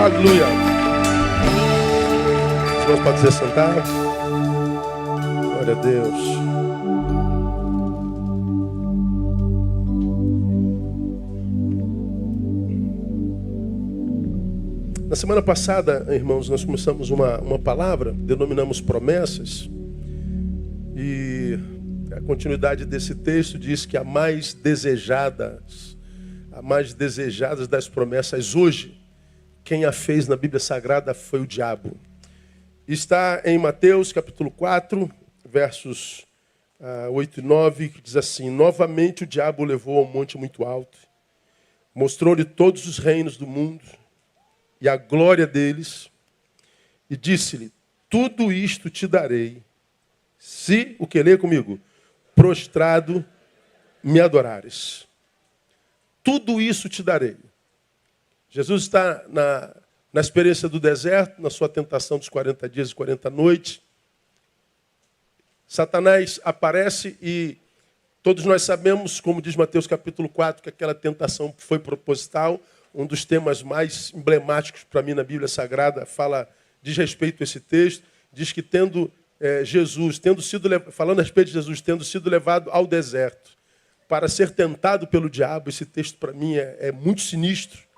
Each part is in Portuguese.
Aleluia. Os irmãos podem se sentar. Glória a Deus. Na semana passada, irmãos, nós começamos uma palavra, denominamos promessas. E a continuidade desse texto diz que a mais desejadas das promessas hoje, quem a fez na Bíblia Sagrada foi o diabo. Está em Mateus capítulo 4, versos 8 e 9, que diz assim: novamente o diabo o levou a um monte muito alto, mostrou-lhe todos os reinos do mundo e a glória deles, e disse-lhe: tudo isto te darei, se, o que lê comigo? Prostrado me adorares. Tudo isso te darei. Jesus está na experiência do deserto, na sua tentação dos 40 dias e 40 noites. Satanás aparece e todos nós sabemos, como diz Mateus capítulo 4, que aquela tentação foi proposital. Um dos temas mais emblemáticos para mim na Bíblia Sagrada diz respeito a esse texto. Diz que falando a respeito de Jesus, tendo sido levado ao deserto para ser tentado pelo diabo, esse texto para mim é muito sinistro.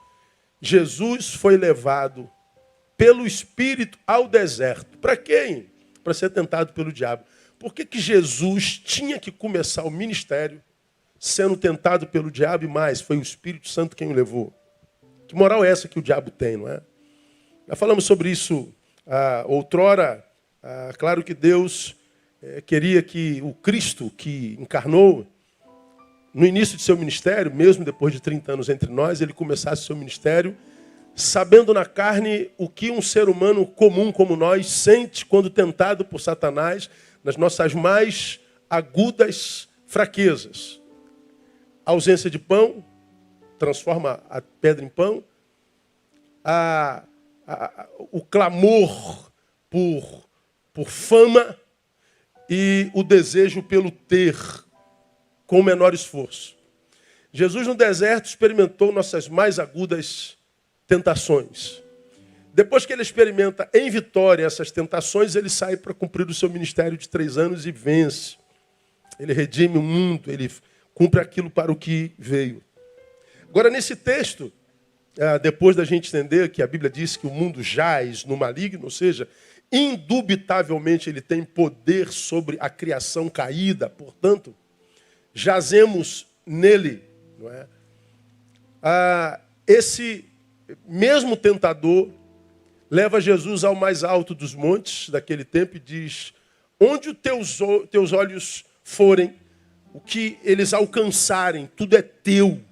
Jesus foi levado pelo Espírito ao deserto. Para quem? Para ser tentado pelo diabo. Por que Jesus tinha que começar o ministério sendo tentado pelo diabo e mais? Foi o Espírito Santo quem o levou. Que moral é essa que o diabo tem, não é? Já falamos sobre isso outrora. Claro que Deus queria que o Cristo que encarnou, no início de seu ministério, mesmo depois de 30 anos entre nós, ele começasse seu ministério sabendo na carne o que um ser humano comum como nós sente quando tentado por Satanás nas nossas mais agudas fraquezas. A ausência de pão transforma a pedra em pão. O clamor por fama e o desejo pelo ter com o menor esforço. Jesus no deserto experimentou nossas mais agudas tentações. Depois que ele experimenta em vitória essas tentações, ele sai para cumprir o seu ministério de 3 anos e vence. Ele redime o mundo, ele cumpre aquilo para o que veio. Agora, nesse texto, depois da gente entender que a Bíblia diz que o mundo jaz no maligno, ou seja, indubitavelmente ele tem poder sobre a criação caída, portanto, jazemos nele, não é? Esse mesmo tentador leva Jesus ao mais alto dos montes daquele tempo e diz: onde os teus olhos forem, o que eles alcançarem, tudo é teu.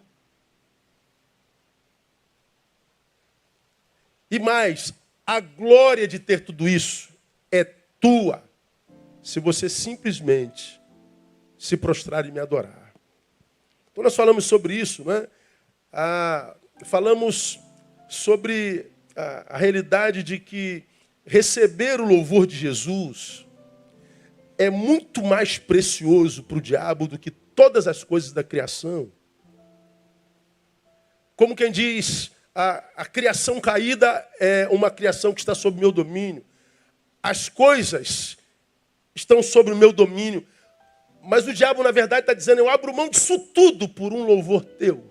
E mais, a glória de ter tudo isso é tua, se você simplesmente se prostrar e me adorar. Então nós falamos sobre isso, né? Falamos sobre a realidade de que receber o louvor de Jesus é muito mais precioso para o diabo do que todas as coisas da criação. Como quem diz, a criação caída é uma criação que está sob meu domínio. As coisas estão sob o meu domínio. Mas o diabo, na verdade, está dizendo: eu abro mão disso tudo por um louvor teu.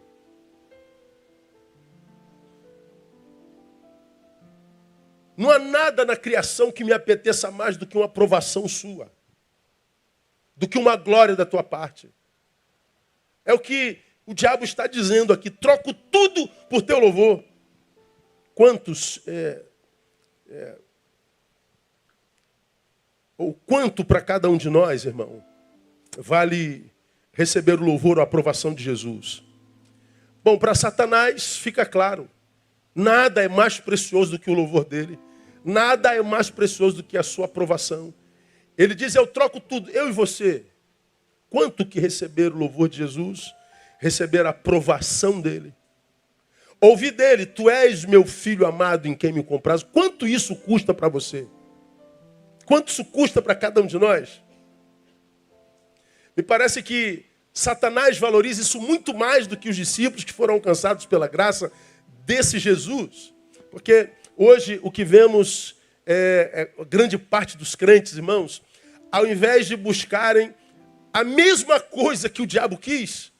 Não há nada na criação que me apeteça mais do que uma aprovação sua, do que uma glória da tua parte. É o que o diabo está dizendo aqui: troco tudo por teu louvor. Quantos, ou quanto para cada um de nós, irmão, vale receber o louvor ou a aprovação de Jesus? Bom, para Satanás fica claro, nada é mais precioso do que o louvor dele, nada é mais precioso do que a sua aprovação. Ele diz: eu troco tudo, eu e você. Quanto que receber o louvor de Jesus, receber a aprovação dele, ouvir dele: tu és meu filho amado em quem me compraz. Quanto isso custa para você? Quanto isso custa para cada um de nós? Me parece que Satanás valoriza isso muito mais do que os discípulos que foram alcançados pela graça desse Jesus. Porque hoje o que vemos grande parte dos crentes, irmãos, ao invés de buscarem a mesma coisa que o diabo quis,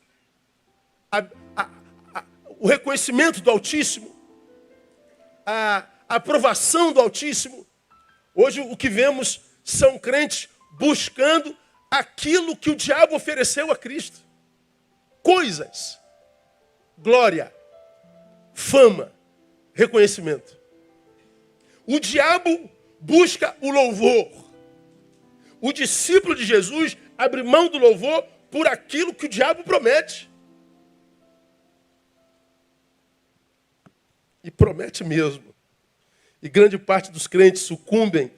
o reconhecimento do Altíssimo, a aprovação do Altíssimo, hoje o que vemos são crentes buscando aquilo que o diabo ofereceu a Cristo. Coisas, glória, fama, reconhecimento. O diabo busca o louvor. O discípulo de Jesus abre mão do louvor por aquilo que o diabo promete. E promete mesmo. E grande parte dos crentes sucumbem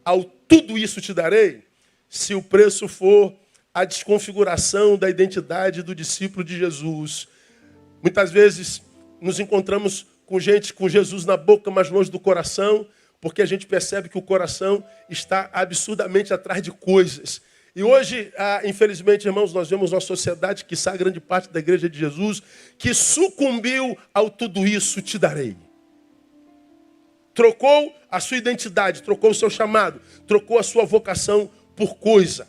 ao tudo isso te darei, se o preço for a desconfiguração da identidade do discípulo de Jesus. Muitas vezes nos encontramos com gente com Jesus na boca, mas longe do coração, porque a gente percebe que o coração está absurdamente atrás de coisas. E hoje, infelizmente, irmãos, nós vemos uma sociedade, quiçá grande parte da igreja de Jesus, que sucumbiu ao tudo isso te darei. Trocou a sua identidade, trocou o seu chamado, trocou a sua vocação por coisa.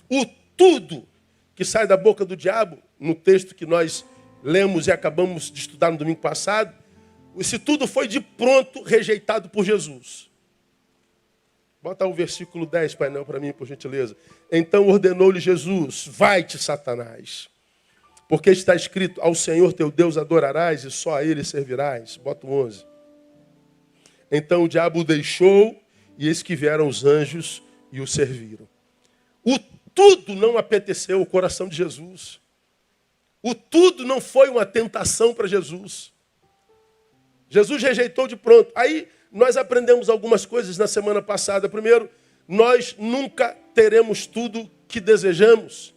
O tudo que sai da boca do diabo, no texto que nós lemos e acabamos de estudar no domingo passado, esse tudo foi de pronto rejeitado por Jesus. Bota o versículo 10, painel, para mim, por gentileza. Então ordenou-lhe Jesus, vai-te, Satanás, porque está escrito, ao Senhor teu Deus adorarás e só a ele servirás. Bota o 11. Então o diabo o deixou e eis que vieram os anjos e o serviram. O tudo não apeteceu o coração de Jesus. O tudo não foi uma tentação para Jesus. Jesus rejeitou de pronto. Aí nós aprendemos algumas coisas na semana passada. Primeiro, nós nunca teremos tudo que desejamos.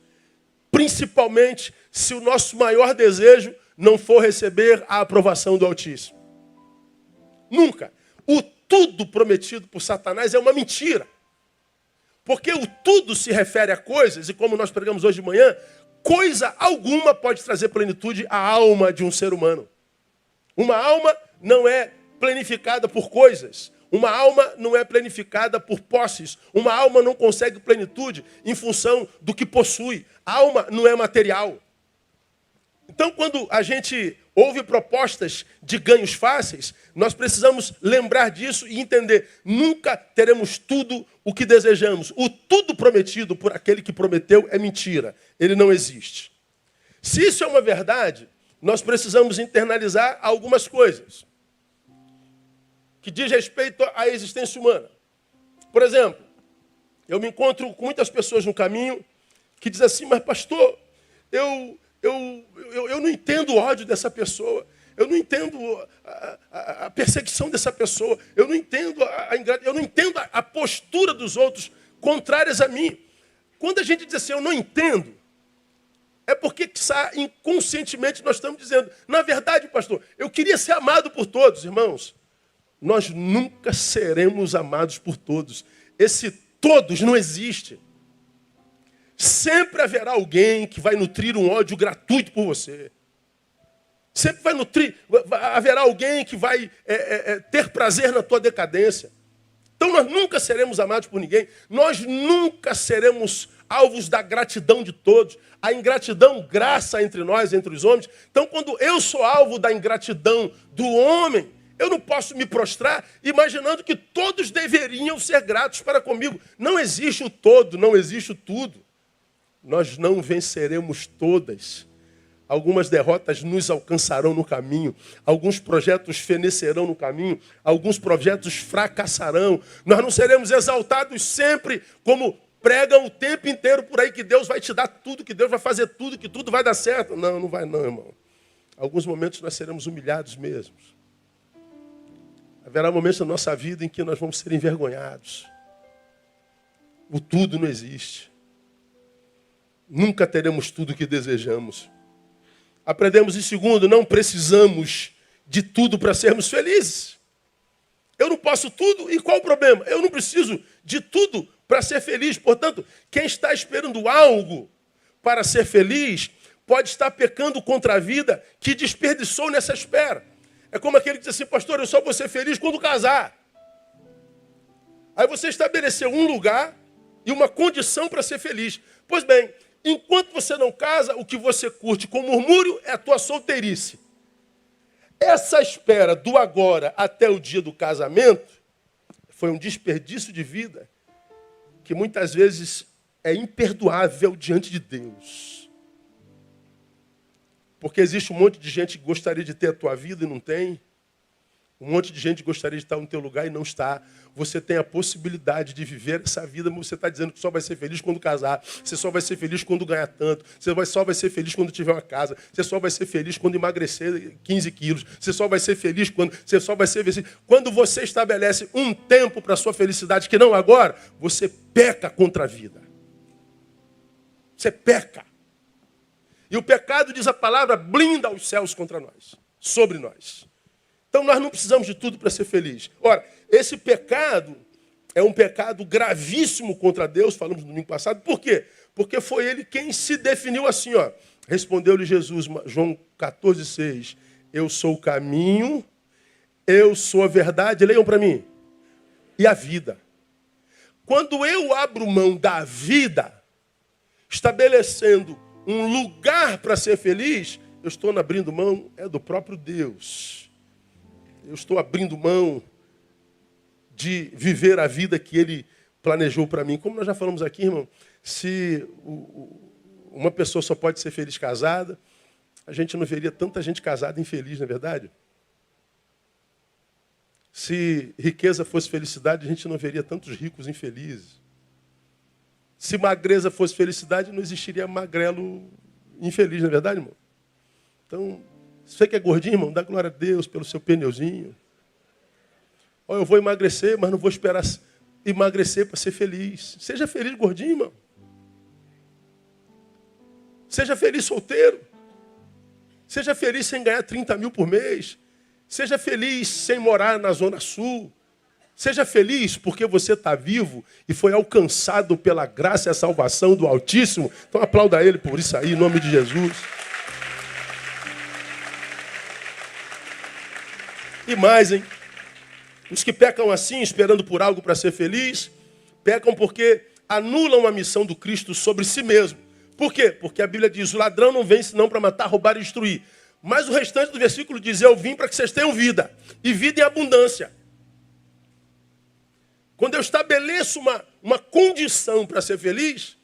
Principalmente se o nosso maior desejo não for receber a aprovação do Altíssimo. Nunca. O tudo prometido por Satanás é uma mentira. Porque o tudo se refere a coisas, e como nós pregamos hoje de manhã, coisa alguma pode trazer plenitude à alma de um ser humano. Uma alma não é planificada por coisas. Uma alma não é planificada por posses. Uma alma não consegue plenitude em função do que possui. A alma não é material. Então, quando a gente ouve propostas de ganhos fáceis, nós precisamos lembrar disso e entender. Nunca teremos tudo o que desejamos. O tudo prometido por aquele que prometeu é mentira. Ele não existe. Se isso é uma verdade, nós precisamos internalizar algumas coisas que diz respeito à existência humana. Por exemplo, eu me encontro com muitas pessoas no caminho que dizem assim, mas pastor, eu não entendo o ódio dessa pessoa, eu não entendo a perseguição dessa pessoa, eu não entendo a postura dos outros contrárias a mim. Quando a gente diz assim, eu não entendo, é porque inconscientemente nós estamos dizendo, na verdade, pastor, eu queria ser amado por todos, irmãos. Nós nunca seremos amados por todos. Esse todos não existe. Sempre haverá alguém que vai nutrir um ódio gratuito por você. Sempre haverá alguém que vai ter prazer na tua decadência. Então nós nunca seremos amados por ninguém. Nós nunca seremos alvos da gratidão de todos. A ingratidão graça entre nós, entre os homens. Então quando eu sou alvo da ingratidão do homem, eu não posso me prostrar imaginando que todos deveriam ser gratos para comigo. Não existe o todo, não existe o tudo. Nós não venceremos todas. Algumas derrotas nos alcançarão no caminho. Alguns projetos fenecerão no caminho. Alguns projetos fracassarão. Nós não seremos exaltados sempre, como pregam o tempo inteiro por aí, que Deus vai te dar tudo, que Deus vai fazer tudo, que tudo vai dar certo. Não, não vai não, irmão. Alguns momentos nós seremos humilhados mesmo. Haverá momentos na nossa vida em que nós vamos ser envergonhados. O tudo não existe. Nunca teremos tudo o que desejamos. Aprendemos em segundo, não precisamos de tudo para sermos felizes. Eu não posso tudo, e qual o problema? Eu não preciso de tudo para ser feliz. Portanto, quem está esperando algo para ser feliz, pode estar pecando contra a vida que desperdiçou nessa espera. É como aquele que diz assim, pastor, eu só vou ser feliz quando casar. Aí você estabeleceu um lugar e uma condição para ser feliz. Pois bem, enquanto você não casa, o que você curte com murmúrio é a tua solteirice. Essa espera do agora até o dia do casamento foi um desperdício de vida que muitas vezes é imperdoável diante de Deus. Porque existe um monte de gente que gostaria de ter a tua vida e não tem. Um monte de gente gostaria de estar no teu lugar e não está. Você tem a possibilidade de viver essa vida, mas você está dizendo que só vai ser feliz quando casar. Você só vai ser feliz quando ganhar tanto. Você só vai ser feliz quando tiver uma casa. Você só vai ser feliz quando emagrecer 15 quilos. Você só vai ser feliz quando... Você só vai ser feliz. Quando você estabelece um tempo para a sua felicidade, que não agora, você peca contra a vida. Você peca. E o pecado, diz a palavra, blinda os céus contra nós, sobre nós. Então nós não precisamos de tudo para ser feliz. Ora, esse pecado é um pecado gravíssimo contra Deus, falamos no domingo passado. Por quê? Porque foi ele quem se definiu assim, ó. Respondeu-lhe Jesus, João 14,6. Eu sou o caminho, eu sou a verdade, leiam para mim, e a vida. Quando eu abro mão da vida, estabelecendo um lugar para ser feliz, eu estou abrindo mão do próprio Deus. Eu estou abrindo mão de viver a vida que Ele planejou para mim. Como nós já falamos aqui, irmão, se uma pessoa só pode ser feliz casada, a gente não veria tanta gente casada infeliz, não é verdade? Se riqueza fosse felicidade, a gente não veria tantos ricos infelizes. Se magreza fosse felicidade, não existiria magrelo infeliz, não é verdade, irmão? Então, você que é gordinho, irmão, dá glória a Deus pelo seu pneuzinho. Ó, eu vou emagrecer, mas não vou esperar emagrecer para ser feliz. Seja feliz, gordinho, irmão. Seja feliz solteiro. Seja feliz sem ganhar 30 mil por mês. Seja feliz sem morar na Zona Sul. Seja feliz porque você está vivo e foi alcançado pela graça e a salvação do Altíssimo. Então aplauda Ele por isso aí, em nome de Jesus. E mais, hein? Os que pecam assim, esperando por algo para ser feliz, pecam porque anulam a missão do Cristo sobre si mesmo. Por quê? Porque a Bíblia diz, o ladrão não vem senão para matar, roubar e destruir. Mas o restante do versículo diz, eu vim para que vocês tenham vida, e vida em abundância. Quando eu estabeleço uma condição para ser feliz,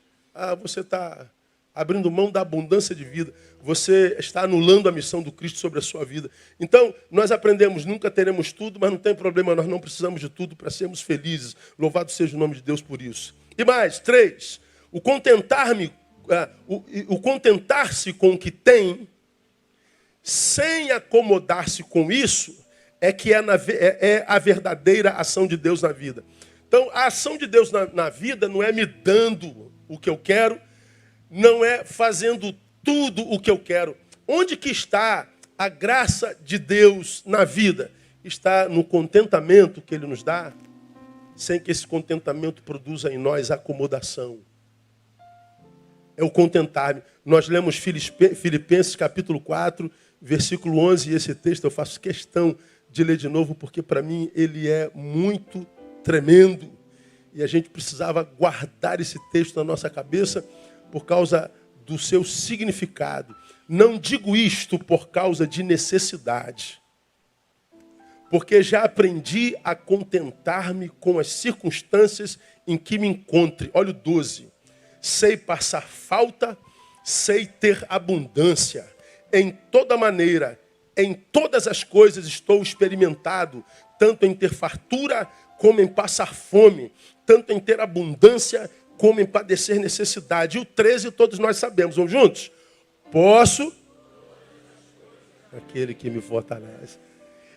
você está abrindo mão da abundância de vida. Você está anulando a missão do Cristo sobre a sua vida. Então, nós aprendemos, nunca teremos tudo, mas não tem problema, nós não precisamos de tudo para sermos felizes. Louvado seja o nome de Deus por isso. E mais, 3, o contentar-se com o que tem, sem acomodar-se com isso, é a verdadeira ação de Deus na vida. Então, a ação de Deus na vida não é me dando o que eu quero, não é fazendo tudo o que eu quero. Onde que está a graça de Deus na vida? Está no contentamento que Ele nos dá, sem que esse contentamento produza em nós acomodação. É o contentar-me. Nós lemos Filipenses capítulo 4, versículo 11, e esse texto eu faço questão de ler de novo, porque para mim ele é muito tremendo. E a gente precisava guardar esse texto na nossa cabeça por causa do seu significado. Não digo isto por causa de necessidade, porque já aprendi a contentar-me com as circunstâncias em que me encontre. Olha o 12. Sei passar falta, sei ter abundância. Em toda maneira, em todas as coisas estou experimentado, tanto em ter fartura como em passar fome, tanto em ter abundância como em padecer necessidade. E o 13 todos nós sabemos. Vamos juntos? Posso, aquele que me fortalece.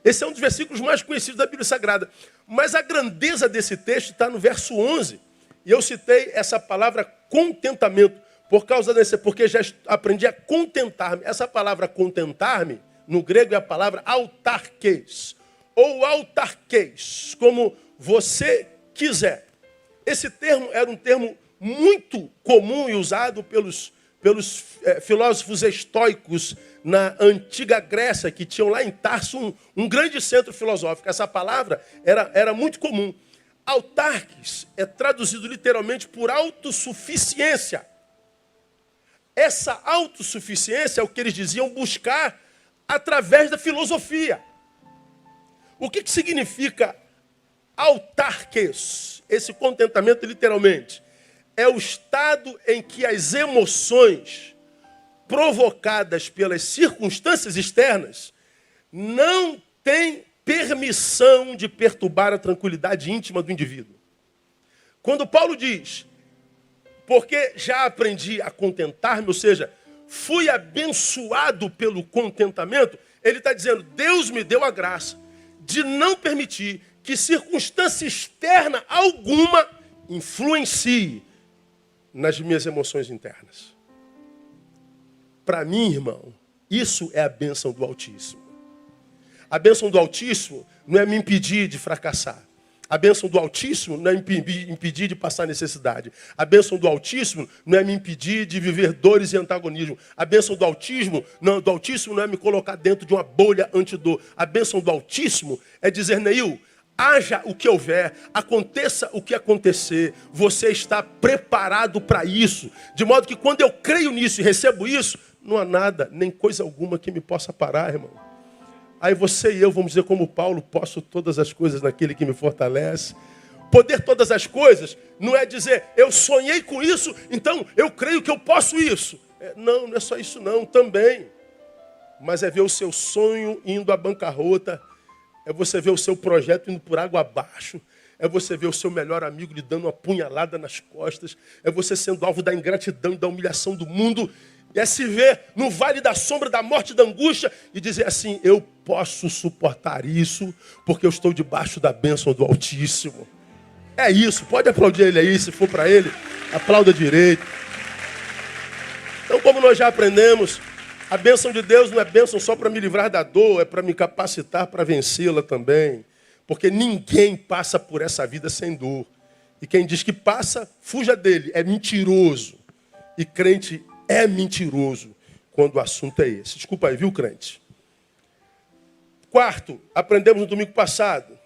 Esse é um dos versículos mais conhecidos da Bíblia Sagrada. Mas a grandeza desse texto está no verso 11. E eu citei essa palavra contentamento, porque já aprendi a contentar-me. Essa palavra contentar-me, no grego é a palavra autarques, ou autarques, como você quiser. Esse termo era um termo muito comum e usado pelos filósofos estoicos na antiga Grécia, que tinham lá em Tarso um grande centro filosófico. Essa palavra era muito comum. Autarques é traduzido literalmente por autossuficiência. Essa autossuficiência é o que eles diziam buscar através da filosofia. O que significa autarques? Esse contentamento, literalmente, é o estado em que as emoções provocadas pelas circunstâncias externas não têm permissão de perturbar a tranquilidade íntima do indivíduo. Quando Paulo diz, porque já aprendi a contentar-me, ou seja, fui abençoado pelo contentamento, ele está dizendo, Deus me deu a graça de não permitir que circunstância externa alguma influencie nas minhas emoções internas. Para mim, irmão, isso é a bênção do Altíssimo. A bênção do Altíssimo não é me impedir de fracassar. A bênção do Altíssimo não é me impedir de passar necessidade. A bênção do Altíssimo não é me impedir de viver dores e antagonismo. A bênção do Altíssimo não é me colocar dentro de uma bolha antidor. A bênção do Altíssimo é dizer, Neil, haja o que houver, aconteça o que acontecer, você está preparado para isso. De modo que quando eu creio nisso e recebo isso, não há nada, nem coisa alguma que me possa parar, irmão. Aí você e eu vamos dizer como Paulo, posso todas as coisas naquele que me fortalece. Poder todas as coisas não é dizer, eu sonhei com isso, então eu creio que eu posso isso. Não é só isso não, também. Mas é ver o seu sonho indo à bancarrota, é você ver o seu projeto indo por água abaixo, é você ver o seu melhor amigo lhe dando uma punhalada nas costas, é você sendo alvo da ingratidão e da humilhação do mundo, é se ver no vale da sombra da morte e da angústia e dizer assim, eu posso suportar isso, porque eu estou debaixo da bênção do Altíssimo. É isso, pode aplaudir ele aí, se for para ele, aplauda direito. Então, como nós já aprendemos, a bênção de Deus não é bênção só para me livrar da dor, é para me capacitar para vencê-la também. Porque ninguém passa por essa vida sem dor. E quem diz que passa, fuja dele, é mentiroso. E crente é mentiroso quando o assunto é esse. Desculpa aí, viu, crente? Quarto, aprendemos no domingo passado.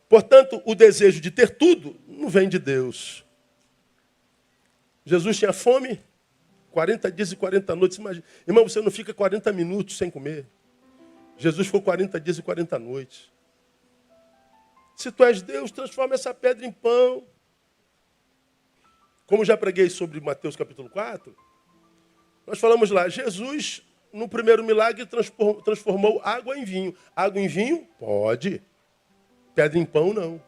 Portanto, o desejo de ter tudo não vem de Deus. Jesus tinha fome, 40 dias e 40 noites. Imagina. Irmão, você não fica 40 minutos sem comer. Jesus ficou 40 dias e 40 noites. Se tu és Deus, transforma essa pedra em pão. Como já preguei sobre Mateus capítulo 4, nós falamos lá, Jesus, no primeiro milagre, transformou água em vinho. Água em vinho? Pode. Pedra em pão, não.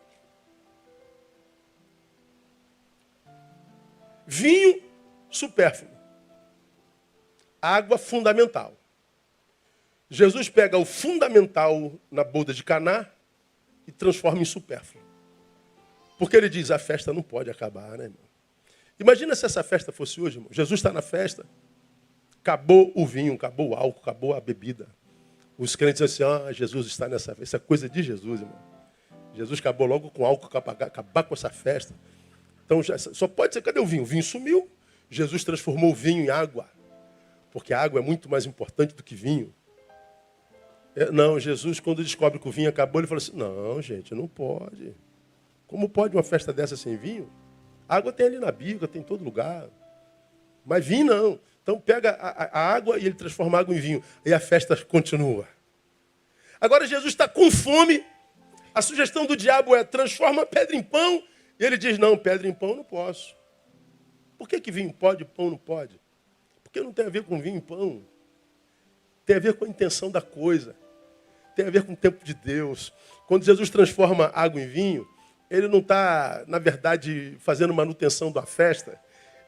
Vinho, supérfluo. Água, fundamental. Jesus pega o fundamental na boda de Caná e transforma em supérfluo. Porque ele diz, a festa não pode acabar, né, irmão? Imagina se essa festa fosse hoje, irmão. Jesus está na festa, acabou o vinho, acabou o álcool, acabou a bebida. Os crentes dizem assim, Jesus está nessa festa. Isso é coisa de Jesus, irmão. Jesus acabou logo com o álcool, acabar com essa festa. Então, só pode ser, cadê o vinho? O vinho sumiu. Jesus transformou o vinho em água. Porque a água é muito mais importante do que vinho. Não, Jesus, quando descobre que o vinho acabou, ele fala assim, não, gente, não pode. Como pode uma festa dessa sem vinho? A água tem ali na Bíblia, tem em todo lugar. Mas vinho não. Então pega a água e ele transforma a água em vinho. E a festa continua. Agora Jesus está com fome. A sugestão do diabo é transforma pedra em pão. E ele diz, não, pedra em pão não posso. Por que vinho pode e pão não pode? Porque não tem a ver com vinho e pão. Tem a ver com a intenção da coisa. Tem a ver com o tempo de Deus. Quando Jesus transforma água em vinho, ele não está, na verdade, fazendo manutenção da festa.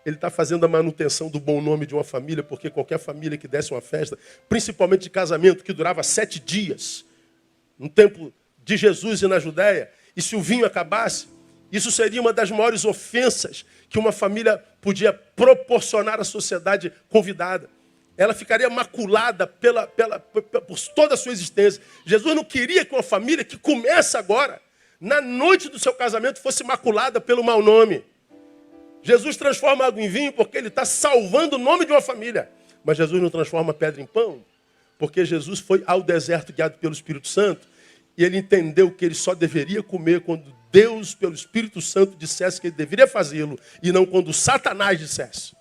Ele está fazendo a manutenção do bom nome de uma família, porque qualquer família que desse uma festa, principalmente de casamento, que durava 7 dias, no tempo de Jesus e na Judéia, e se o vinho acabasse, isso seria uma das maiores ofensas que uma família podia proporcionar à sociedade convidada. Ela ficaria maculada por toda a sua existência. Jesus não queria que uma família que começa agora, na noite do seu casamento, fosse maculada pelo mau nome. Jesus transforma água em vinho porque ele está salvando o nome de uma família. Mas Jesus não transforma pedra em pão Porque Jesus foi ao deserto guiado pelo Espírito Santo e ele entendeu que ele só deveria comer quando Deus, pelo Espírito Santo, dissesse que ele deveria fazê-lo e não quando Satanás dissesse.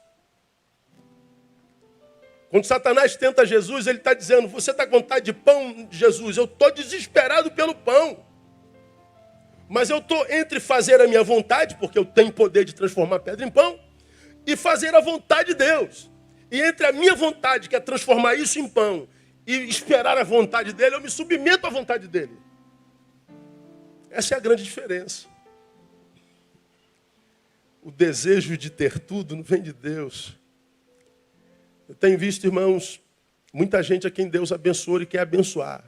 Quando Satanás tenta Jesus, ele está dizendo, você está com vontade de pão, Jesus? Eu estou desesperado pelo pão. Mas eu estou entre fazer a minha vontade, porque eu tenho poder de transformar pedra em pão, e fazer a vontade de Deus. E entre a minha vontade, que é transformar isso em pão, e esperar a vontade dele, eu me submeto à vontade dele. Essa é a grande diferença. O desejo de ter tudo não vem de Deus. Eu tenho visto, irmãos, muita gente a quem Deus abençoou e quer abençoar.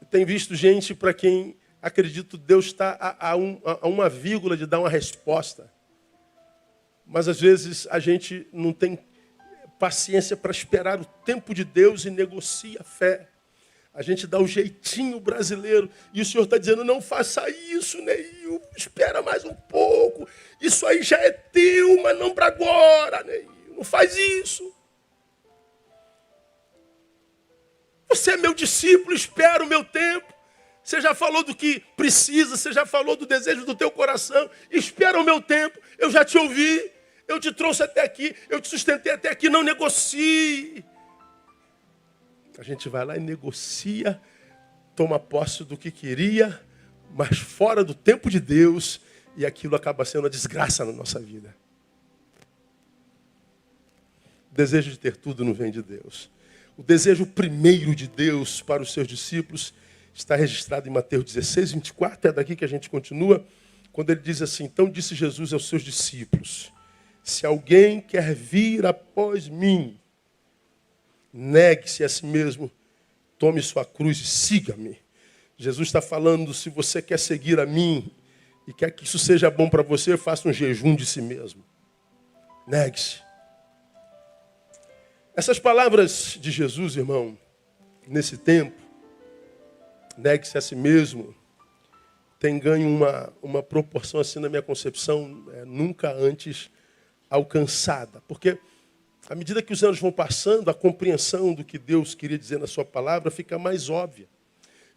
Eu tenho visto gente para quem, acredito, Deus está a uma vírgula de dar uma resposta. Mas às vezes a gente não tem paciência para esperar o tempo de Deus e negocia a fé. A gente dá o jeitinho brasileiro. E o Senhor está dizendo, não faça isso, Neil. Espera mais um pouco. Isso aí já é teu, mas não para agora, Neil. Não faz isso. Você é meu discípulo, espera o meu tempo. Você já falou do que precisa, você já falou do desejo do teu coração. Espera o meu tempo, eu já te ouvi. Eu te trouxe até aqui, eu te sustentei até aqui, não negocie. A gente vai lá e negocia, toma posse do que queria, mas fora do tempo de Deus, e aquilo acaba sendo uma desgraça na nossa vida. O desejo de ter tudo não vem de Deus. O desejo primeiro de Deus para os seus discípulos está registrado em Mateus 16, 24, é daqui que a gente continua, quando ele diz assim, então disse Jesus aos seus discípulos, se alguém quer vir após mim, negue-se a si mesmo, tome sua cruz e siga-me. Jesus está falando, se você quer seguir a mim e quer que isso seja bom para você, faça um jejum de si mesmo. Negue-se. Essas palavras de Jesus, irmão, nesse tempo, negue-se a si mesmo, tem ganho uma proporção assim na minha concepção, nunca antes alcançada. Porque à medida que os anos vão passando, a compreensão do que Deus queria dizer na sua palavra fica mais óbvia.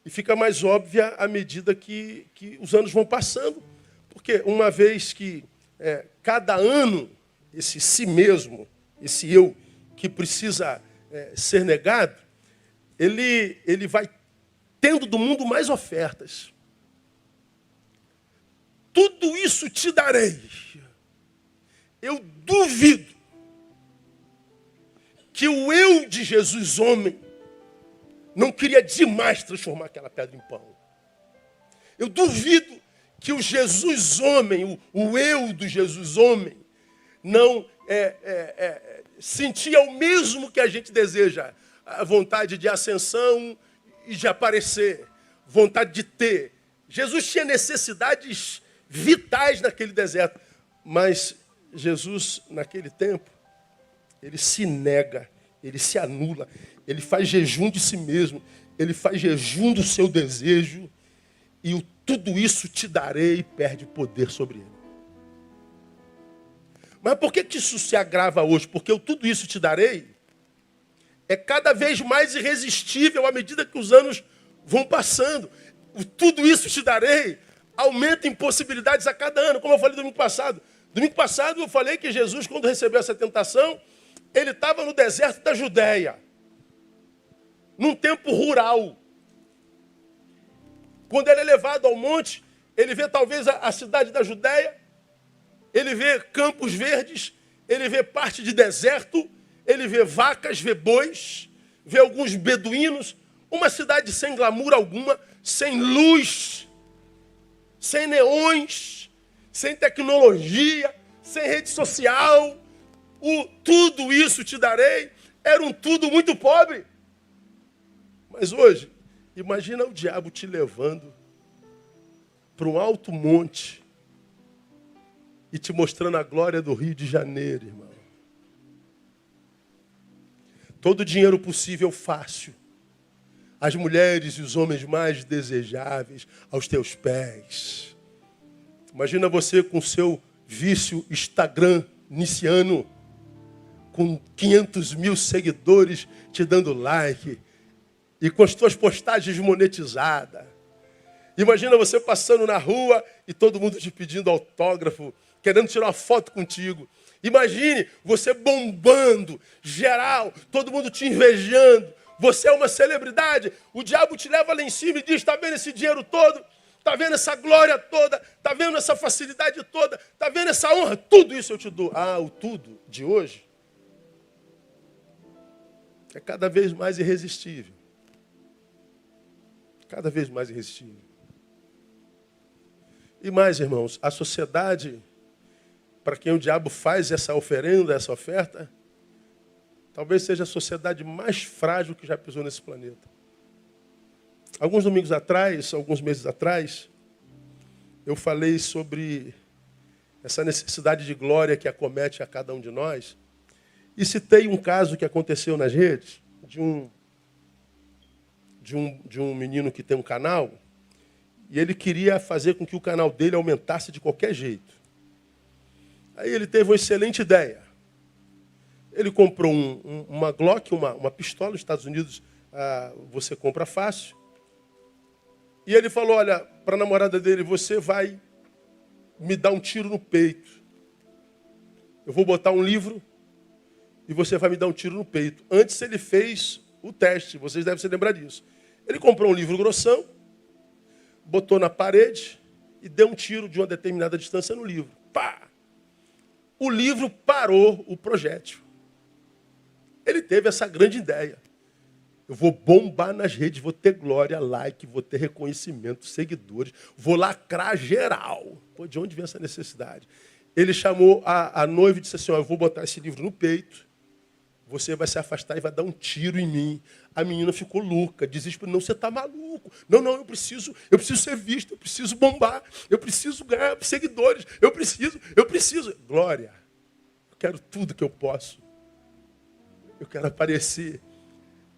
E fica mais óbvia à medida que os anos vão passando. Porque uma vez que cada ano, esse si mesmo, esse eu que precisa ser negado, ele vai tendo do mundo mais ofertas. Tudo isso te darei. Eu duvido que o eu de Jesus, homem, não queria demais transformar aquela pedra em pão. Eu duvido que o Jesus, homem, o eu do Jesus, homem, não sentia o mesmo que a gente deseja. A vontade de ascensão e de aparecer. Vontade de ter. Jesus tinha necessidades vitais naquele deserto. Mas Jesus, naquele tempo, ele se nega, ele se anula, ele faz jejum de si mesmo, ele faz jejum do seu desejo, e o tudo isso te darei e perde poder sobre ele. Mas por que isso se agrava hoje? Porque o tudo isso te darei é cada vez mais irresistível à medida que os anos vão passando. O tudo isso te darei aumenta em possibilidades a cada ano, como eu falei domingo passado. Domingo passado eu falei que Jesus, quando recebeu essa tentação, ele estava no deserto da Judéia, num tempo rural. Quando ele é levado ao monte, ele vê talvez a cidade da Judéia, ele vê campos verdes, ele vê parte de deserto, ele vê vacas, vê bois, vê alguns beduínos, uma cidade sem glamour alguma, sem luz, sem neões, sem tecnologia, sem rede social. O tudo isso te darei era um tudo muito pobre. Mas hoje, imagina o diabo te levando para um alto monte e te mostrando a glória do Rio de Janeiro, irmão. Todo o dinheiro possível fácil. As mulheres e os homens mais desejáveis aos teus pés. Imagina você com seu vício Instagram niciano, com 500 mil seguidores te dando like e com as tuas postagens monetizadas. Imagina você passando na rua e todo mundo te pedindo autógrafo, querendo tirar uma foto contigo. Imagine você bombando, geral, todo mundo te invejando. Você é uma celebridade. O diabo te leva lá em cima e diz, está vendo esse dinheiro todo? Está vendo essa glória toda? Está vendo essa facilidade toda? Está vendo essa honra? Tudo isso eu te dou. Ah, o tudo de hoje é cada vez mais irresistível. Cada vez mais irresistível. E mais, irmãos, a sociedade, para quem o diabo faz essa oferenda, essa oferta, talvez seja a sociedade mais frágil que já pisou nesse planeta. Alguns domingos atrás, alguns meses atrás, eu falei sobre essa necessidade de glória que acomete a cada um de nós. E citei um caso que aconteceu nas redes, de um menino que tem um canal, e ele queria fazer com que o canal dele aumentasse de qualquer jeito. Aí ele teve uma excelente ideia. Ele comprou uma Glock, uma pistola. Nos Estados Unidos você compra fácil. E ele falou, olha, para a namorada dele, você vai me dar um tiro no peito. Eu vou botar um livro e você vai me dar um tiro no peito. Antes ele fez o teste, vocês devem se lembrar disso. Ele comprou um livro grossão, botou na parede e deu um tiro de uma determinada distância no livro. Pá! O livro parou o projétil. Ele teve essa grande ideia. Eu vou bombar nas redes, vou ter glória, like, vou ter reconhecimento, seguidores, vou lacrar geral. Pô, de onde vem essa necessidade? Ele chamou a noiva e disse assim, eu vou botar esse livro no peito, você vai se afastar e vai dar um tiro em mim. A menina ficou louca, desesperada. Não, você está maluco. Não, eu preciso ser visto, eu preciso bombar, eu preciso ganhar seguidores, eu preciso. Glória, eu quero tudo que eu posso. Eu quero aparecer.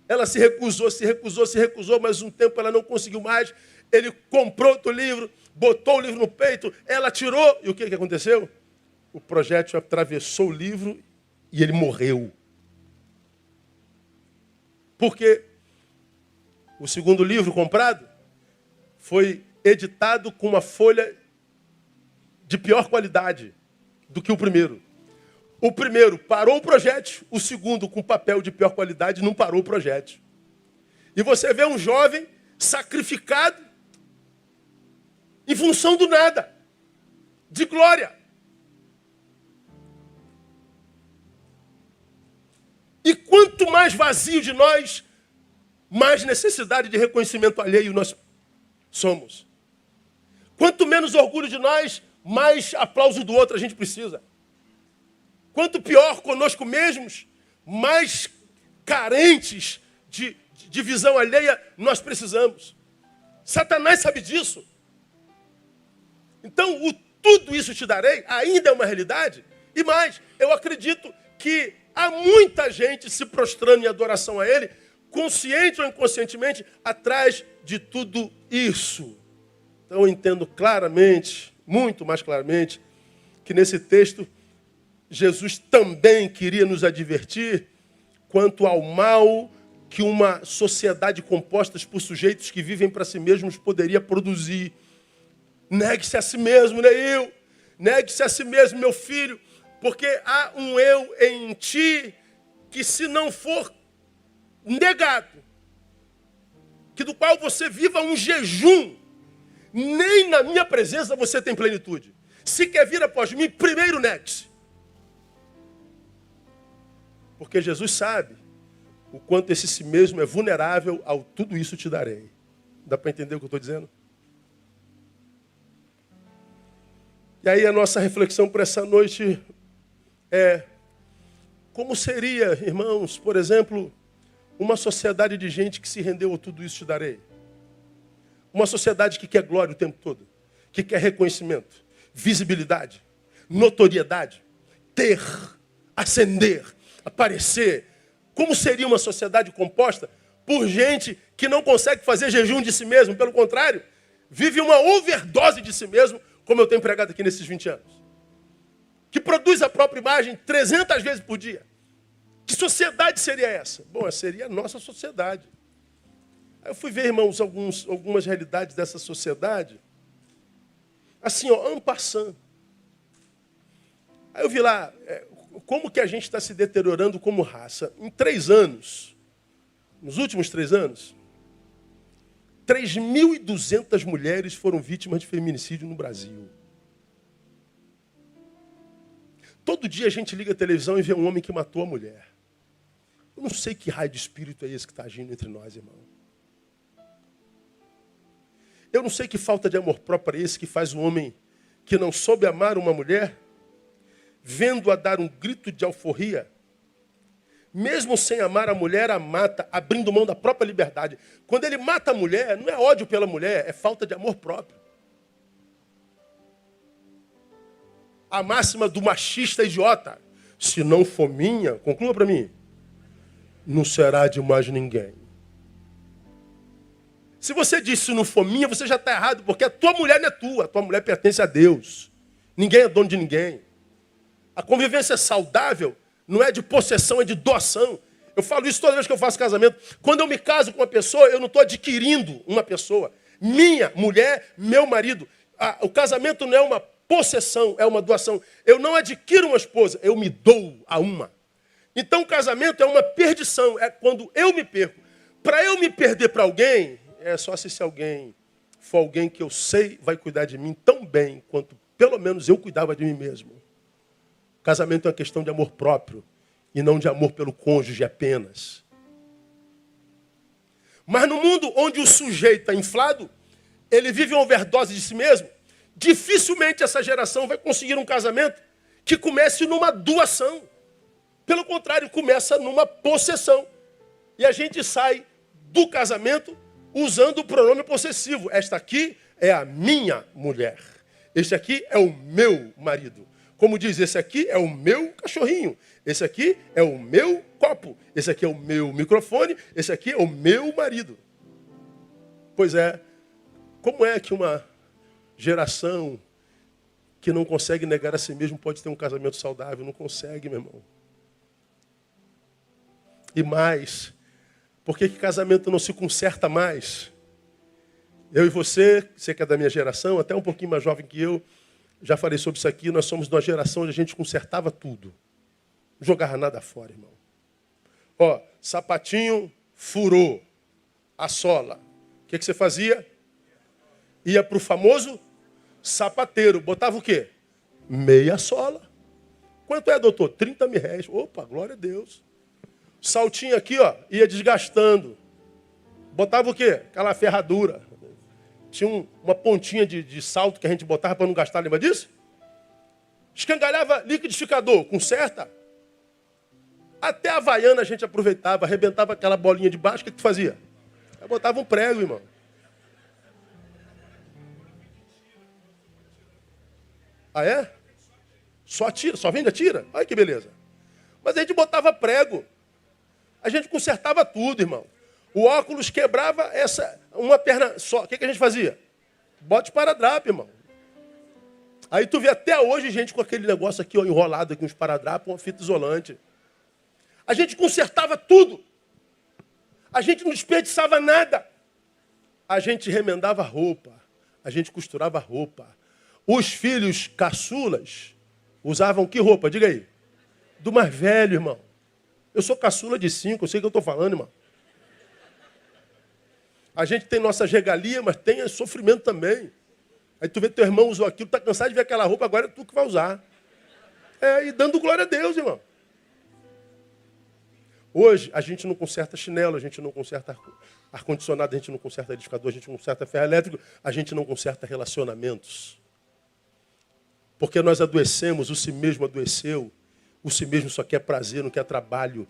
Ela se recusou, mas um tempo ela não conseguiu mais. Ele comprou outro livro, botou o livro no peito, ela tirou. E o que aconteceu? O projétil atravessou o livro e ele morreu. Porque o segundo livro comprado foi editado com uma folha de pior qualidade do que o primeiro. O primeiro parou o projétil, o segundo, com papel de pior qualidade, não parou o projétil. E você vê um jovem sacrificado em função do nada, de glória. E quanto mais vazio de nós, mais necessidade de reconhecimento alheio nós somos. Quanto menos orgulho de nós, mais aplauso do outro a gente precisa. Quanto pior conosco mesmos, mais carentes de visão alheia nós precisamos. Satanás sabe disso. Então, tudo isso te darei ainda é uma realidade. E mais, eu acredito que há muita gente se prostrando em adoração a Ele, consciente ou inconscientemente, atrás de tudo isso. Então eu entendo claramente, muito mais claramente, que nesse texto Jesus também queria nos advertir quanto ao mal que uma sociedade composta por sujeitos que vivem para si mesmos poderia produzir. Negue-se a si mesmo, né, eu? Negue-se a si mesmo, meu filho, porque há um eu em ti que, se não for negado, que do qual você viva um jejum, nem na minha presença você tem plenitude. Se quer vir após mim, primeiro negue-se. Porque Jesus sabe o quanto esse si mesmo é vulnerável ao tudo isso te darei. Dá para entender o que eu estou dizendo? E aí a nossa reflexão para essa noite é: como seria, irmãos, por exemplo, uma sociedade de gente que se rendeu a tudo isso te darei? Uma sociedade que quer glória o tempo todo, que quer reconhecimento, visibilidade, notoriedade, ter, ascender, aparecer. Como seria uma sociedade composta por gente que não consegue fazer jejum de si mesmo? Pelo contrário, vive uma overdose de si mesmo, como eu tenho pregado aqui nesses 20 anos. Que produz a própria imagem 300 vezes por dia. Que sociedade seria essa? Bom, seria a nossa sociedade. Aí eu fui ver, irmãos, algumas realidades dessa sociedade. Assim, ó, en passant. Aí eu vi lá, como que a gente está se deteriorando como raça. Em 3 anos, nos últimos 3 anos, 3.200 mulheres foram vítimas de feminicídio no Brasil. Todo dia a gente liga a televisão e vê um homem que matou a mulher. Eu não sei que raio de espírito é esse que está agindo entre nós, irmão. Eu não sei que falta de amor próprio é esse que faz um homem que não soube amar uma mulher, vendo-a dar um grito de alforria, mesmo sem amar a mulher, a mata, abrindo mão da própria liberdade. Quando ele mata a mulher, não é ódio pela mulher, é falta de amor próprio. A máxima do machista idiota: se não for minha, conclua para mim, não será de mais ninguém. Se você diz se não for minha, você já está errado, porque a tua mulher não é tua, a tua mulher pertence a Deus. Ninguém é dono de ninguém. A convivência saudável não é de possessão, é de doação. Eu falo isso toda vez que eu faço casamento. Quando eu me caso com uma pessoa, eu não estou adquirindo uma pessoa. Minha mulher, meu marido. O casamento não é uma possessão, é uma doação. Eu não adquiro uma esposa, eu me dou a uma. Então o casamento é uma perdição, é quando eu me perco. Para eu me perder para alguém, é só se alguém for alguém que eu sei vai cuidar de mim tão bem quanto pelo menos eu cuidava de mim mesmo. Casamento é uma questão de amor próprio e não de amor pelo cônjuge apenas. Mas no mundo onde o sujeito está inflado, ele vive uma overdose de si mesmo, dificilmente essa geração vai conseguir um casamento que comece numa doação. Pelo contrário, começa numa possessão. E a gente sai do casamento usando o pronome possessivo. Esta aqui é a minha mulher. Este aqui é o meu marido. Como diz, esse aqui é o meu cachorrinho. Esse aqui é o meu copo. Esse aqui é o meu microfone. Esse aqui é o meu marido. Pois é, como é que uma geração que não consegue negar a si mesmo pode ter um casamento saudável? Não consegue, meu irmão. E mais, por que casamento não se conserta mais? Eu e você que é da minha geração, até um pouquinho mais jovem que eu, já falei sobre isso aqui, nós somos de uma geração onde a gente consertava tudo. Não jogava nada fora, irmão. Ó, sapatinho furou a sola. O que você fazia? Ia para o famoso sapateiro. Botava o quê? Meia sola. Quanto é, doutor? 30 mil reais. Opa, glória a Deus. Saltinho aqui, ó, ia desgastando. Botava o quê? Aquela ferradura. Tinha uma pontinha de salto que a gente botava para não gastar, lembra disso? Escangalhava liquidificador, conserta. Até a Havaiana a gente aproveitava, arrebentava aquela bolinha de baixo, o que tu fazia? Aí botava um prego, irmão. Ah, é? Só tira, só vende a tira? Olha que beleza. Mas a gente botava prego. A gente consertava tudo, irmão. O óculos quebrava uma perna só. O que a gente fazia? Bote esparadrapo, irmão. Aí tu vê até hoje gente com aquele negócio aqui, ó, enrolado aqui, uns esparadrapos, uma fita isolante. A gente consertava tudo. A gente não desperdiçava nada. A gente remendava roupa. A gente costurava roupa. Os filhos caçulas usavam que roupa? Diga aí. Do mais velho, irmão. Eu sou caçula de 5, eu sei o que eu estou falando, irmão. A gente tem nossas regalias, mas tem sofrimento também. Aí tu vê teu irmão usou aquilo, tá cansado de ver aquela roupa, agora é tu que vai usar. E dando glória a Deus, irmão. Hoje, a gente não conserta chinelo, a gente não conserta ar-condicionado, a gente não conserta edificador, a gente não conserta ferro elétrico, a gente não conserta relacionamentos. Porque nós adoecemos, o si mesmo adoeceu, o si mesmo só quer prazer, não quer trabalho.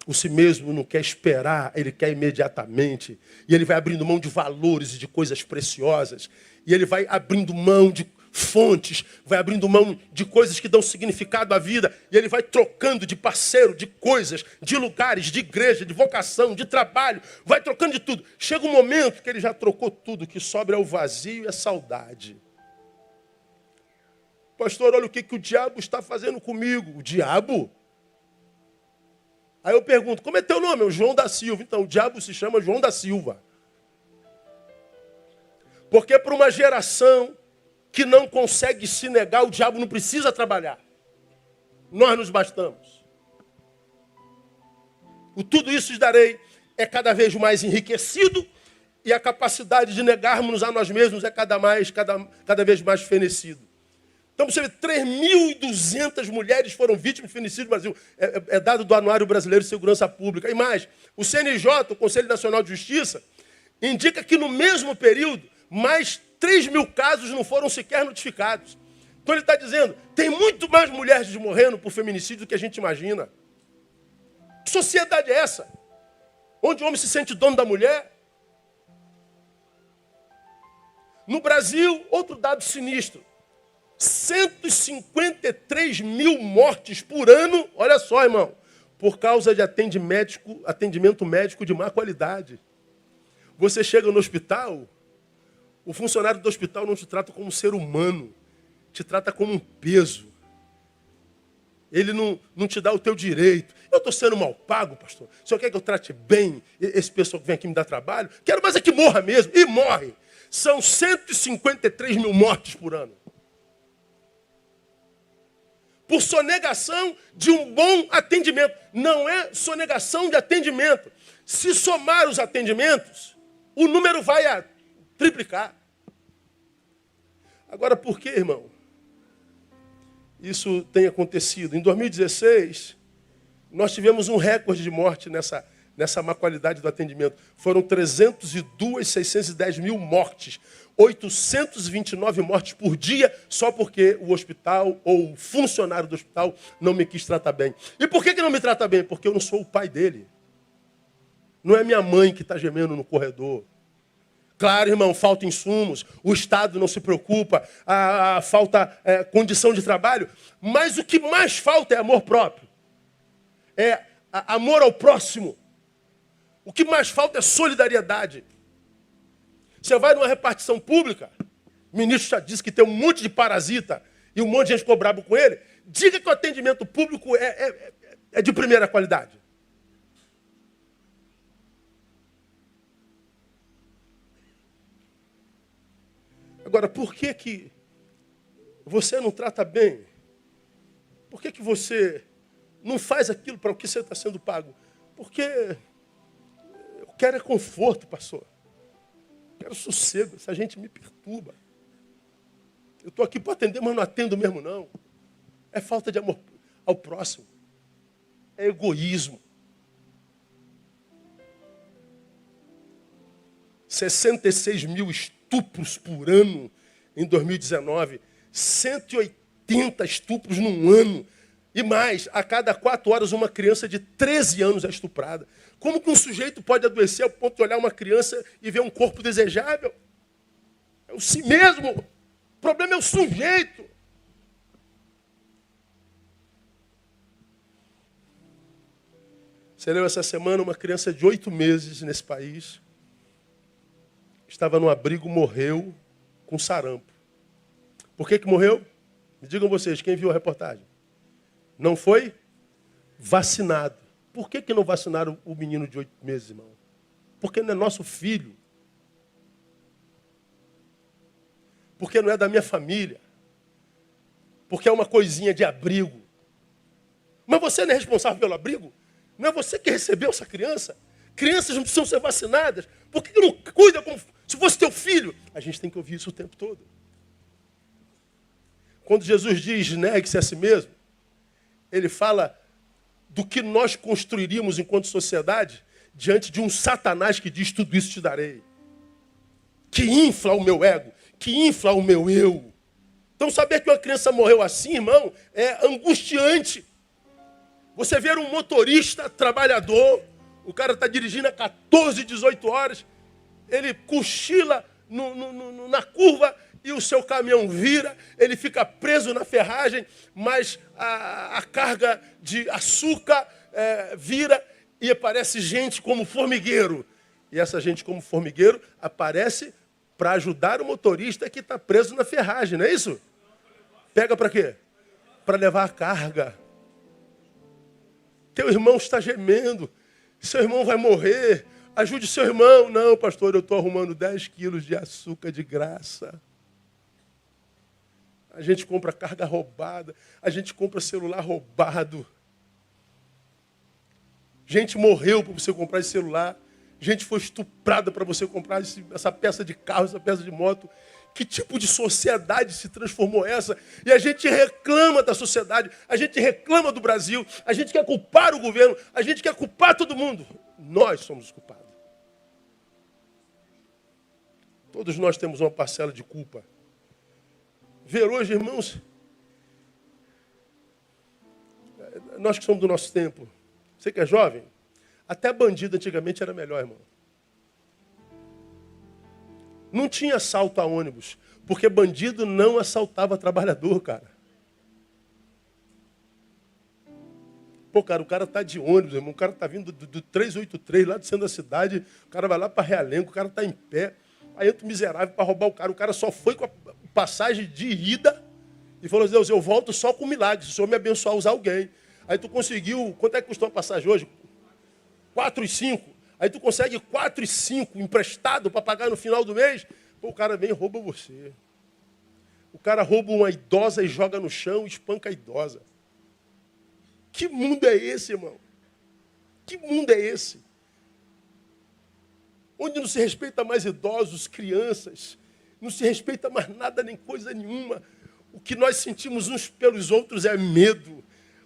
O si mesmo não quer esperar, ele quer imediatamente. E ele vai abrindo mão de valores e de coisas preciosas. E ele vai abrindo mão de fontes, vai abrindo mão de coisas que dão significado à vida. E ele vai trocando de parceiro, de coisas, de lugares, de igreja, de vocação, de trabalho. Vai trocando de tudo. Chega um momento que ele já trocou tudo, que sobra é o vazio e a saudade. Pastor, olha o que o diabo está fazendo comigo. O diabo? Aí eu pergunto, como é teu nome? É o João da Silva. Então, o diabo se chama João da Silva. Porque para uma geração que não consegue se negar, o diabo não precisa trabalhar. Nós nos bastamos. O tudo isso lhes darei é cada vez mais enriquecido e a capacidade de negarmos a nós mesmos é cada vez mais fenecido. Então você vê, 3.200 mulheres foram vítimas de feminicídio no Brasil. É dado do Anuário Brasileiro de Segurança Pública. E mais, o CNJ, o Conselho Nacional de Justiça, indica que no mesmo período, mais 3.000 casos não foram sequer notificados. Então ele está dizendo, tem muito mais mulheres morrendo por feminicídio do que a gente imagina. Que sociedade é essa? Onde o homem se sente dono da mulher? No Brasil, outro dado sinistro. 153.000 mortes por ano, olha só, irmão, por causa de atendimento médico de má qualidade. Você chega no hospital, o funcionário do hospital não te trata como um ser humano, te trata como um peso. Ele não te dá o teu direito. Eu estou sendo mal pago, pastor. O senhor quer que eu trate bem esse pessoal que vem aqui me dar trabalho? Quero mais é que morra mesmo. E morre. São 153.000 mortes por ano. Por sonegação de um bom atendimento. Não é sonegação de atendimento. Se somar os atendimentos, o número vai a triplicar. Agora, por que, irmão, isso tem acontecido? Em 2016, nós tivemos um recorde de morte nessa má qualidade do atendimento. Foram 302.610 mortes. 829 mortes por dia, só porque o hospital ou o funcionário do hospital não me quis tratar bem. E por que não me trata bem? Porque eu não sou o pai dele. Não é minha mãe que está gemendo no corredor. Claro, irmão, falta insumos, o Estado não se preocupa, falta condição de trabalho, mas o que mais falta é amor próprio. É amor ao próximo. O que mais falta é solidariedade. Você vai numa repartição pública, o ministro já disse que tem um monte de parasita e um monte de gente ficou brabo com ele. Diga que o atendimento público é de primeira qualidade. Agora, por que você não trata bem? Por que você não faz aquilo para o que você está sendo pago? Porque eu quero é conforto, pastor. Quero sossego, essa gente me perturba. Eu estou aqui para atender, mas não atendo mesmo, não. É falta de amor ao próximo. É egoísmo. 66.000 estupros por ano em 2019. 180 estupros num ano. E mais, a cada 4 horas uma criança de 13 anos é estuprada. Como que um sujeito pode adoecer ao ponto de olhar uma criança e ver um corpo desejável? É o si mesmo. O problema é o sujeito. Você leu essa semana uma criança de 8 meses nesse país. Estava no abrigo, morreu com sarampo. Por que morreu? Me digam vocês, quem viu a reportagem? Não foi vacinado. Por que não vacinaram o menino de 8 meses, irmão? Porque não é nosso filho. Porque não é da minha família. Porque é uma coisinha de abrigo. Mas você não é responsável pelo abrigo? Não é você que recebeu essa criança? Crianças não precisam ser vacinadas. Por que não cuida como se fosse teu filho? A gente tem que ouvir isso o tempo todo. Quando Jesus diz, negue-se a si mesmo, ele fala do que nós construiríamos enquanto sociedade diante de um Satanás que diz, tudo isso te darei. Que infla o meu ego, que infla o meu eu. Então saber que uma criança morreu assim, irmão, é angustiante. Você vê um motorista trabalhador, o cara está dirigindo a 14, 18 horas, ele cochila na curva e o seu caminhão vira, ele fica preso na ferragem, mas a carga de açúcar vira e aparece gente como formigueiro. E essa gente como formigueiro aparece para ajudar o motorista que está preso na ferragem, não é isso? Pega para quê? Para levar a carga. Teu irmão está gemendo. Seu irmão vai morrer. Ajude seu irmão. Não, pastor, eu estou arrumando 10 quilos de açúcar de graça. A gente compra carga roubada. A gente compra celular roubado. Gente morreu para você comprar esse celular. Gente foi estuprada para você comprar essa peça de carro, essa peça de moto. Que tipo de sociedade se transformou essa? E a gente reclama da sociedade, a gente reclama do Brasil, a gente quer culpar o governo, a gente quer culpar todo mundo. Nós somos os culpados. Todos nós temos uma parcela de culpa. Ver hoje, irmãos, nós que somos do nosso tempo, você que é jovem, até bandido antigamente era melhor, irmão. Não tinha assalto a ônibus, porque bandido não assaltava trabalhador, cara. Pô, cara, o cara tá de ônibus, irmão, o cara tá vindo do 383, lá do centro da cidade, o cara vai lá para Realengo, o cara tá em pé, aí entra o miserável para roubar o cara só foi com a passagem de ida e falou, Deus, eu volto só com milagre, se o Senhor me abençoar usar alguém. Aí tu conseguiu, quanto é que custou a passagem hoje? 4,5. Aí tu consegue 4,5 emprestado para pagar no final do mês. Pô, o cara vem e rouba você. O cara rouba uma idosa e joga no chão e espanca a idosa. Que mundo é esse, irmão? Que mundo é esse? Onde não se respeita mais idosos, crianças. Não se respeita mais nada, nem coisa nenhuma. O que nós sentimos uns pelos outros é medo.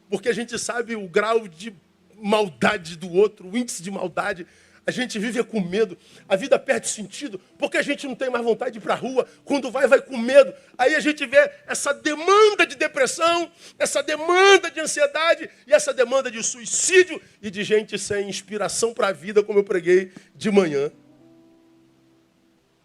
Porque a gente sabe o grau de maldade do outro, o índice de maldade. A gente vive com medo, a vida perde sentido, porque a gente não tem mais vontade de ir para a rua. Quando vai com medo. Aí a gente vê essa demanda de depressão, essa demanda de ansiedade e essa demanda de suicídio e de gente sem inspiração para a vida, como eu preguei de manhã.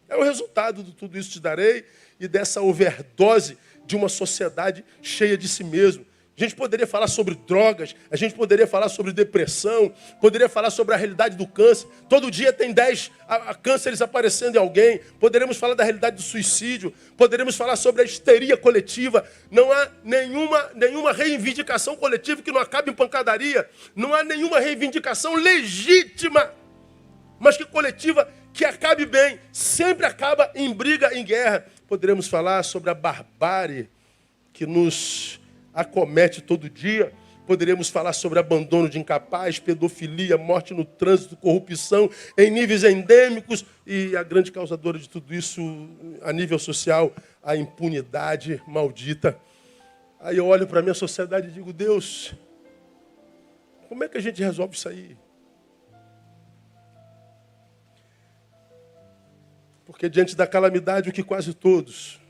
É o resultado de tudo isso te darei e dessa overdose de uma sociedade cheia de si mesmo. A gente poderia falar sobre drogas, a gente poderia falar sobre depressão, poderia falar sobre a realidade do câncer. Todo dia tem 10 cânceres aparecendo em alguém. Poderíamos falar da realidade do suicídio, poderíamos falar sobre a histeria coletiva. Não há nenhuma reivindicação coletiva que não acabe em pancadaria. Não há nenhuma reivindicação legítima, mas que coletiva que acabe bem. Sempre acaba em briga, em guerra. Poderíamos falar sobre a barbárie que nos acomete todo dia. Poderíamos falar sobre abandono de incapaz, pedofilia, morte no trânsito, corrupção em níveis endêmicos e a grande causadora de tudo isso a nível social, a impunidade maldita. Aí eu olho para a minha sociedade e digo, Deus, como é que a gente resolve isso aí? Porque diante da calamidade, o que quase todos,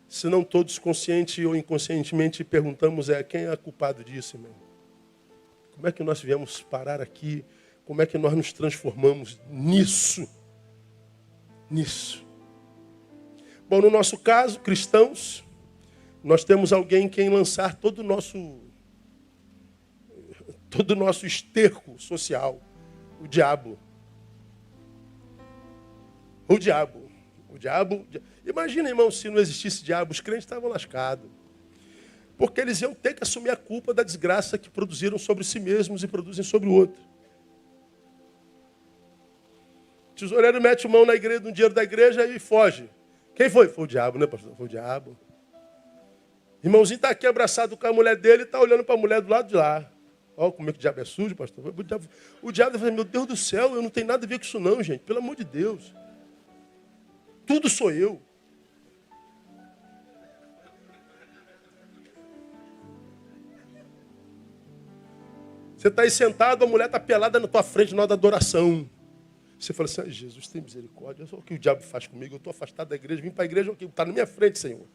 se não todos, consciente ou inconscientemente, perguntamos quem é culpado disso, irmão? Como é que nós viemos parar aqui? Como é que nós nos transformamos nisso? Nisso. Bom, no nosso caso, cristãos, nós temos alguém em quem lançar todo o nosso esterco social, o diabo. O diabo. Imagina, irmão, se não existisse diabo, os crentes estavam lascados. Porque eles iam ter que assumir a culpa da desgraça que produziram sobre si mesmos e produzem sobre o outro. O tesoureiro mete mão na igreja, no dinheiro da igreja e foge. Quem foi? Foi o diabo, né, pastor? Foi o diabo. Irmãozinho está aqui abraçado com a mulher dele e está olhando para a mulher do lado de lá. Olha como é que o diabo é sujo, pastor. O diabo fala, meu Deus do céu, eu não tenho nada a ver com isso não, gente. Pelo amor de Deus. Tudo sou eu. Você está aí sentado, a mulher está pelada na tua frente na hora da adoração. Você fala assim, Jesus tem misericórdia, olha o que o diabo faz comigo, eu estou afastado da igreja, vim para a igreja, está na minha frente, Senhor.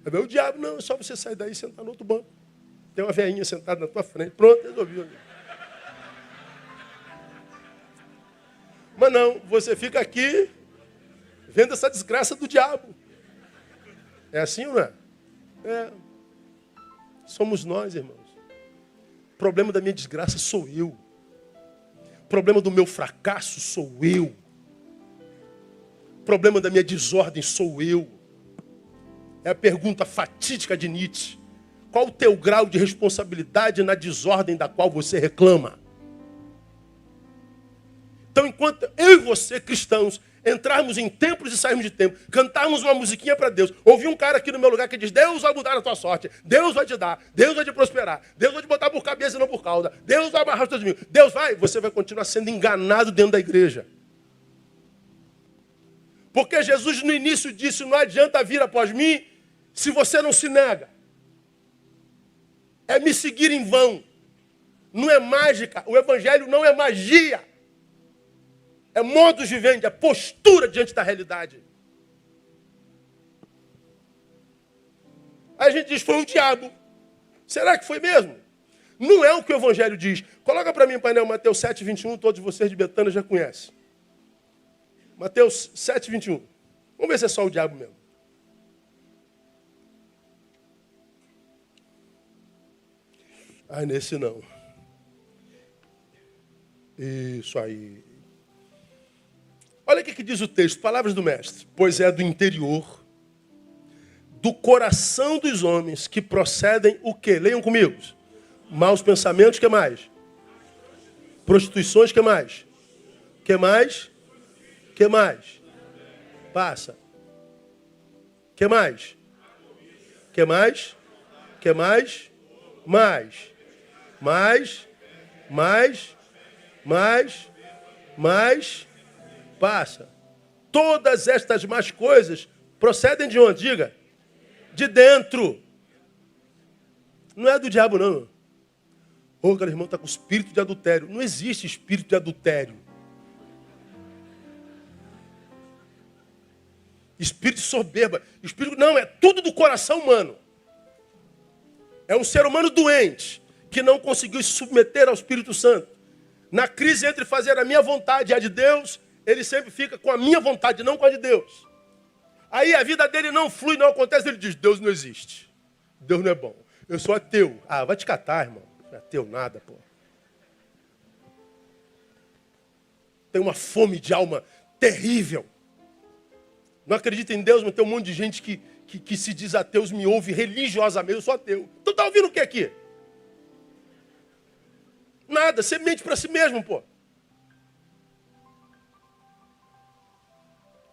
Aí vem o diabo, não, é só você sair daí e sentar no outro banco. Tem uma velhinha sentada na tua frente, pronto, resolviu. Mas não, você fica aqui vendo essa desgraça do diabo. É assim ou não é? É. Somos nós, irmãos. O problema da minha desgraça sou eu. O problema do meu fracasso sou eu. O problema da minha desordem sou eu. É a pergunta fatídica de Nietzsche. Qual o teu grau de responsabilidade na desordem da qual você reclama? Então, enquanto eu e você, cristãos, entrarmos em templos e sairmos de templo, cantarmos uma musiquinha para Deus, ouvir um cara aqui no meu lugar que diz, Deus vai mudar a tua sorte, Deus vai te dar, Deus vai te prosperar, Deus vai te botar por cabeça e não por cauda, Deus vai amarrar os teus mil, Deus vai, você vai continuar sendo enganado dentro da igreja. Porque Jesus no início disse, não adianta vir após mim se você não se nega. É me seguir em vão. Não é mágica, o evangelho não é magia. É modus vivendi, é postura diante da realidade. Aí a gente diz, foi o diabo. Será que foi mesmo? Não é o que o evangelho diz. Coloca para mim o painel Mateus 7, 21, todos vocês de Betânia já conhecem. Mateus 7, 21. Vamos ver se é só o diabo mesmo. Ah, nesse não. Isso aí. Olha o que diz o texto, palavras do mestre. Pois é do interior, do coração dos homens que procedem o quê? Leiam comigo. Maus pensamentos, que mais? Prostituições, que mais? Que mais? Que mais? Passa. Que mais? Que mais? Que mais? Mais. Mais. Mais. Mais. Mais. Passa. Todas estas más coisas procedem de onde? Diga. De dentro. Não é do diabo, não. Ô, aquele irmão está com espírito de adultério. Não existe espírito de adultério. Espírito de soberba. Espírito, não, é tudo do coração humano. É um ser humano doente que não conseguiu se submeter ao Espírito Santo. Na crise entre fazer a minha vontade e a de Deus, ele sempre fica com a minha vontade, não com a de Deus. Aí a vida dele não flui, não acontece, ele diz, Deus não existe. Deus não é bom. Eu sou ateu. Ah, vai te catar, irmão. Não é ateu nada, pô. Tem uma fome de alma terrível. Não acredita em Deus, mas tem um monte de gente que se diz ateus, me ouve religiosamente, eu sou ateu. Então tá ouvindo o que aqui? Nada, você mente para si mesmo, pô.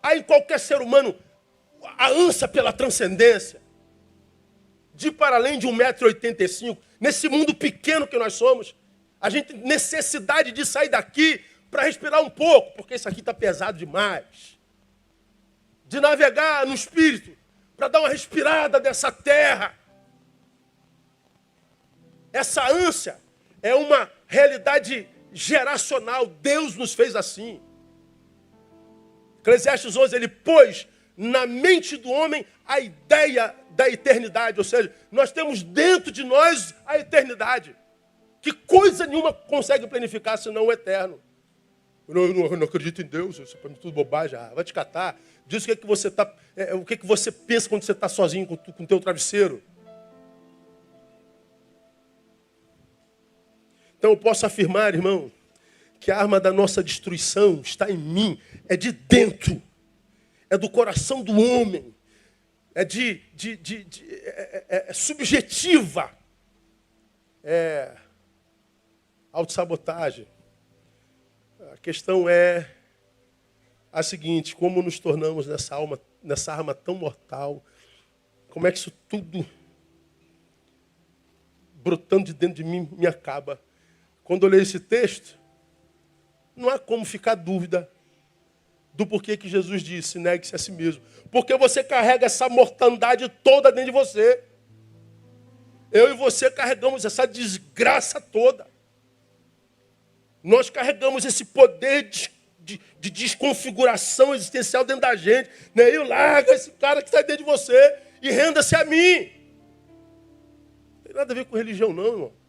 Aí qualquer ser humano, a ânsia pela transcendência, de ir para além de 1,85 m, nesse mundo pequeno que nós somos, a gente tem necessidade de sair daqui para respirar um pouco, porque isso aqui está pesado demais. De navegar no Espírito, para dar uma respirada dessa terra. Essa ânsia é uma realidade geracional. Deus nos fez assim. Eclesiastes 11, ele pôs na mente do homem a ideia da eternidade. Ou seja, nós temos dentro de nós a eternidade. Que coisa nenhuma consegue planificar senão o eterno. Eu não acredito em Deus, isso é para mim tudo bobagem. Ah, vai te catar. Diz o que você tá, o que você pensa quando você está sozinho com o teu travesseiro. Então eu posso afirmar, irmão, que a arma da nossa destruição está em mim, é de dentro, é do coração do homem, é é subjetiva, é autossabotagem. A questão é a seguinte, como nos tornamos nessa arma tão mortal, como é que isso tudo brotando de dentro de mim me acaba. Quando eu leio esse texto, não há como ficar dúvida do porquê que Jesus disse, negue-se a si mesmo. Porque você carrega essa mortandade toda dentro de você. Eu e você carregamos essa desgraça toda. Nós carregamos esse poder de desconfiguração existencial dentro da gente. Eu larga esse cara que está dentro de você e renda-se a mim. Não tem nada a ver com religião, não, irmão.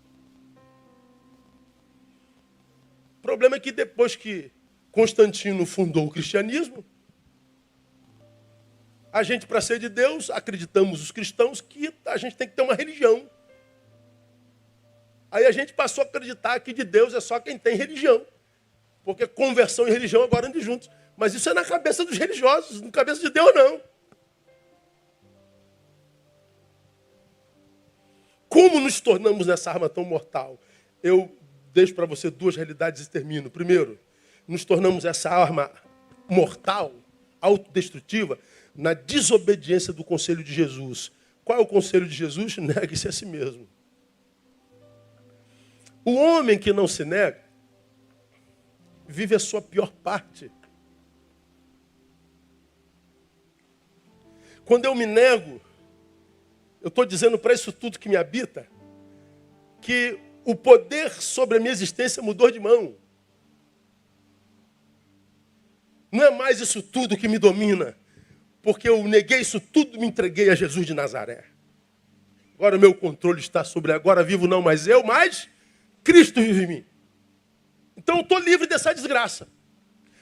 O problema é que depois que Constantino fundou o cristianismo, a gente, para ser de Deus, acreditamos, os cristãos, que a gente tem que ter uma religião. Aí a gente passou a acreditar que de Deus é só quem tem religião. Porque conversão e religião agora andam juntos. Mas isso é na cabeça dos religiosos, na cabeça de Deus não. Como nos tornamos nessa arma tão mortal? Eu deixo para você duas realidades e termino. Primeiro, nos tornamos essa arma mortal, autodestrutiva, na desobediência do conselho de Jesus. Qual é o conselho de Jesus? Negue-se a si mesmo. O homem que não se nega, vive a sua pior parte. Quando eu me nego, eu estou dizendo para isso tudo que me habita, que o poder sobre a minha existência mudou de mão. Não é mais isso tudo que me domina, porque eu neguei isso tudo e me entreguei a Jesus de Nazaré. Agora o meu controle está sobre, agora vivo não mais eu, mas Cristo vive em mim. Então eu estou livre dessa desgraça.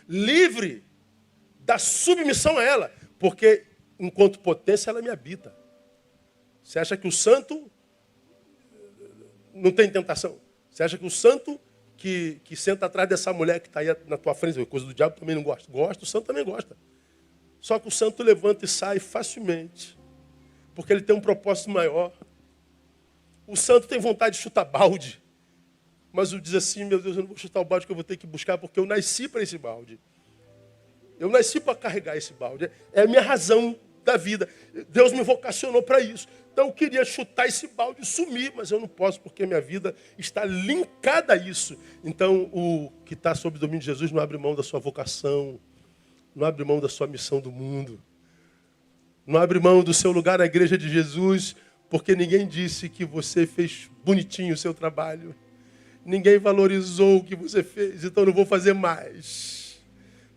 Livre da submissão a ela, porque enquanto potência ela me habita. Você acha que o santo não tem tentação? Você acha que o santo que senta atrás dessa mulher que está aí na tua frente, coisa do diabo, também não gosta? Gosta, o santo também gosta. Só que o santo levanta e sai facilmente, porque ele tem um propósito maior. O santo tem vontade de chutar balde, mas diz assim, meu Deus, eu não vou chutar o balde que eu vou ter que buscar, porque eu nasci para esse balde. Eu nasci para carregar esse balde. É a minha razão da vida. Deus me vocacionou para isso. Então eu queria chutar esse balde e sumir, mas eu não posso porque minha vida está linkada a isso. Então o que está sob o domínio de Jesus não abre mão da sua vocação, não abre mão da sua missão do mundo, não abre mão do seu lugar na igreja de Jesus, porque ninguém disse que você fez bonitinho o seu trabalho. Ninguém valorizou o que você fez, então não vou fazer mais.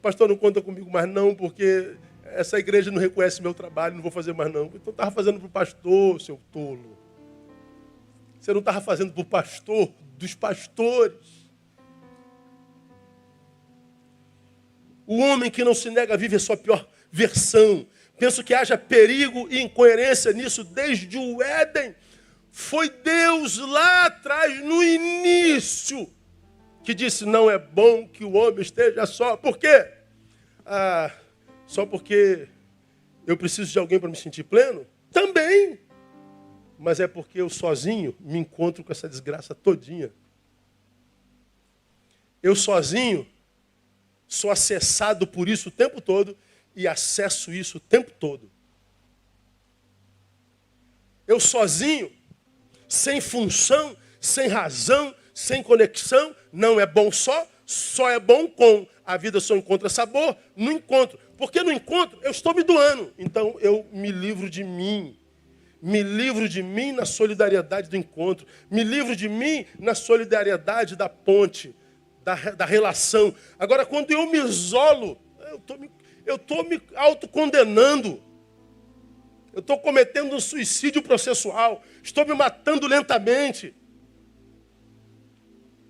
Pastor, não conta comigo mais não, porque essa igreja não reconhece meu trabalho, não vou fazer mais não. Então estava fazendo para o pastor, seu tolo. Você não estava fazendo para o pastor dos pastores. O homem que não se nega vive a sua pior versão. Penso que haja perigo e incoerência nisso desde o Éden. Foi Deus lá atrás, no início, que disse, não é bom que o homem esteja só. Por quê? Só porque eu preciso de alguém para me sentir pleno? Também. Mas é porque eu sozinho me encontro com essa desgraça todinha. Eu sozinho sou acessado por isso o tempo todo e acesso isso o tempo todo. Eu sozinho, sem função, sem razão, sem conexão, não é bom só é bom com. A vida só encontra sabor no encontro. Porque no encontro eu estou me doando. Então eu me livro de mim. Me livro de mim na solidariedade do encontro. Me livro de mim na solidariedade da ponte, da relação. Agora, quando eu me isolo, eu estou me autocondenando. Eu estou cometendo um suicídio processual. Estou me matando lentamente.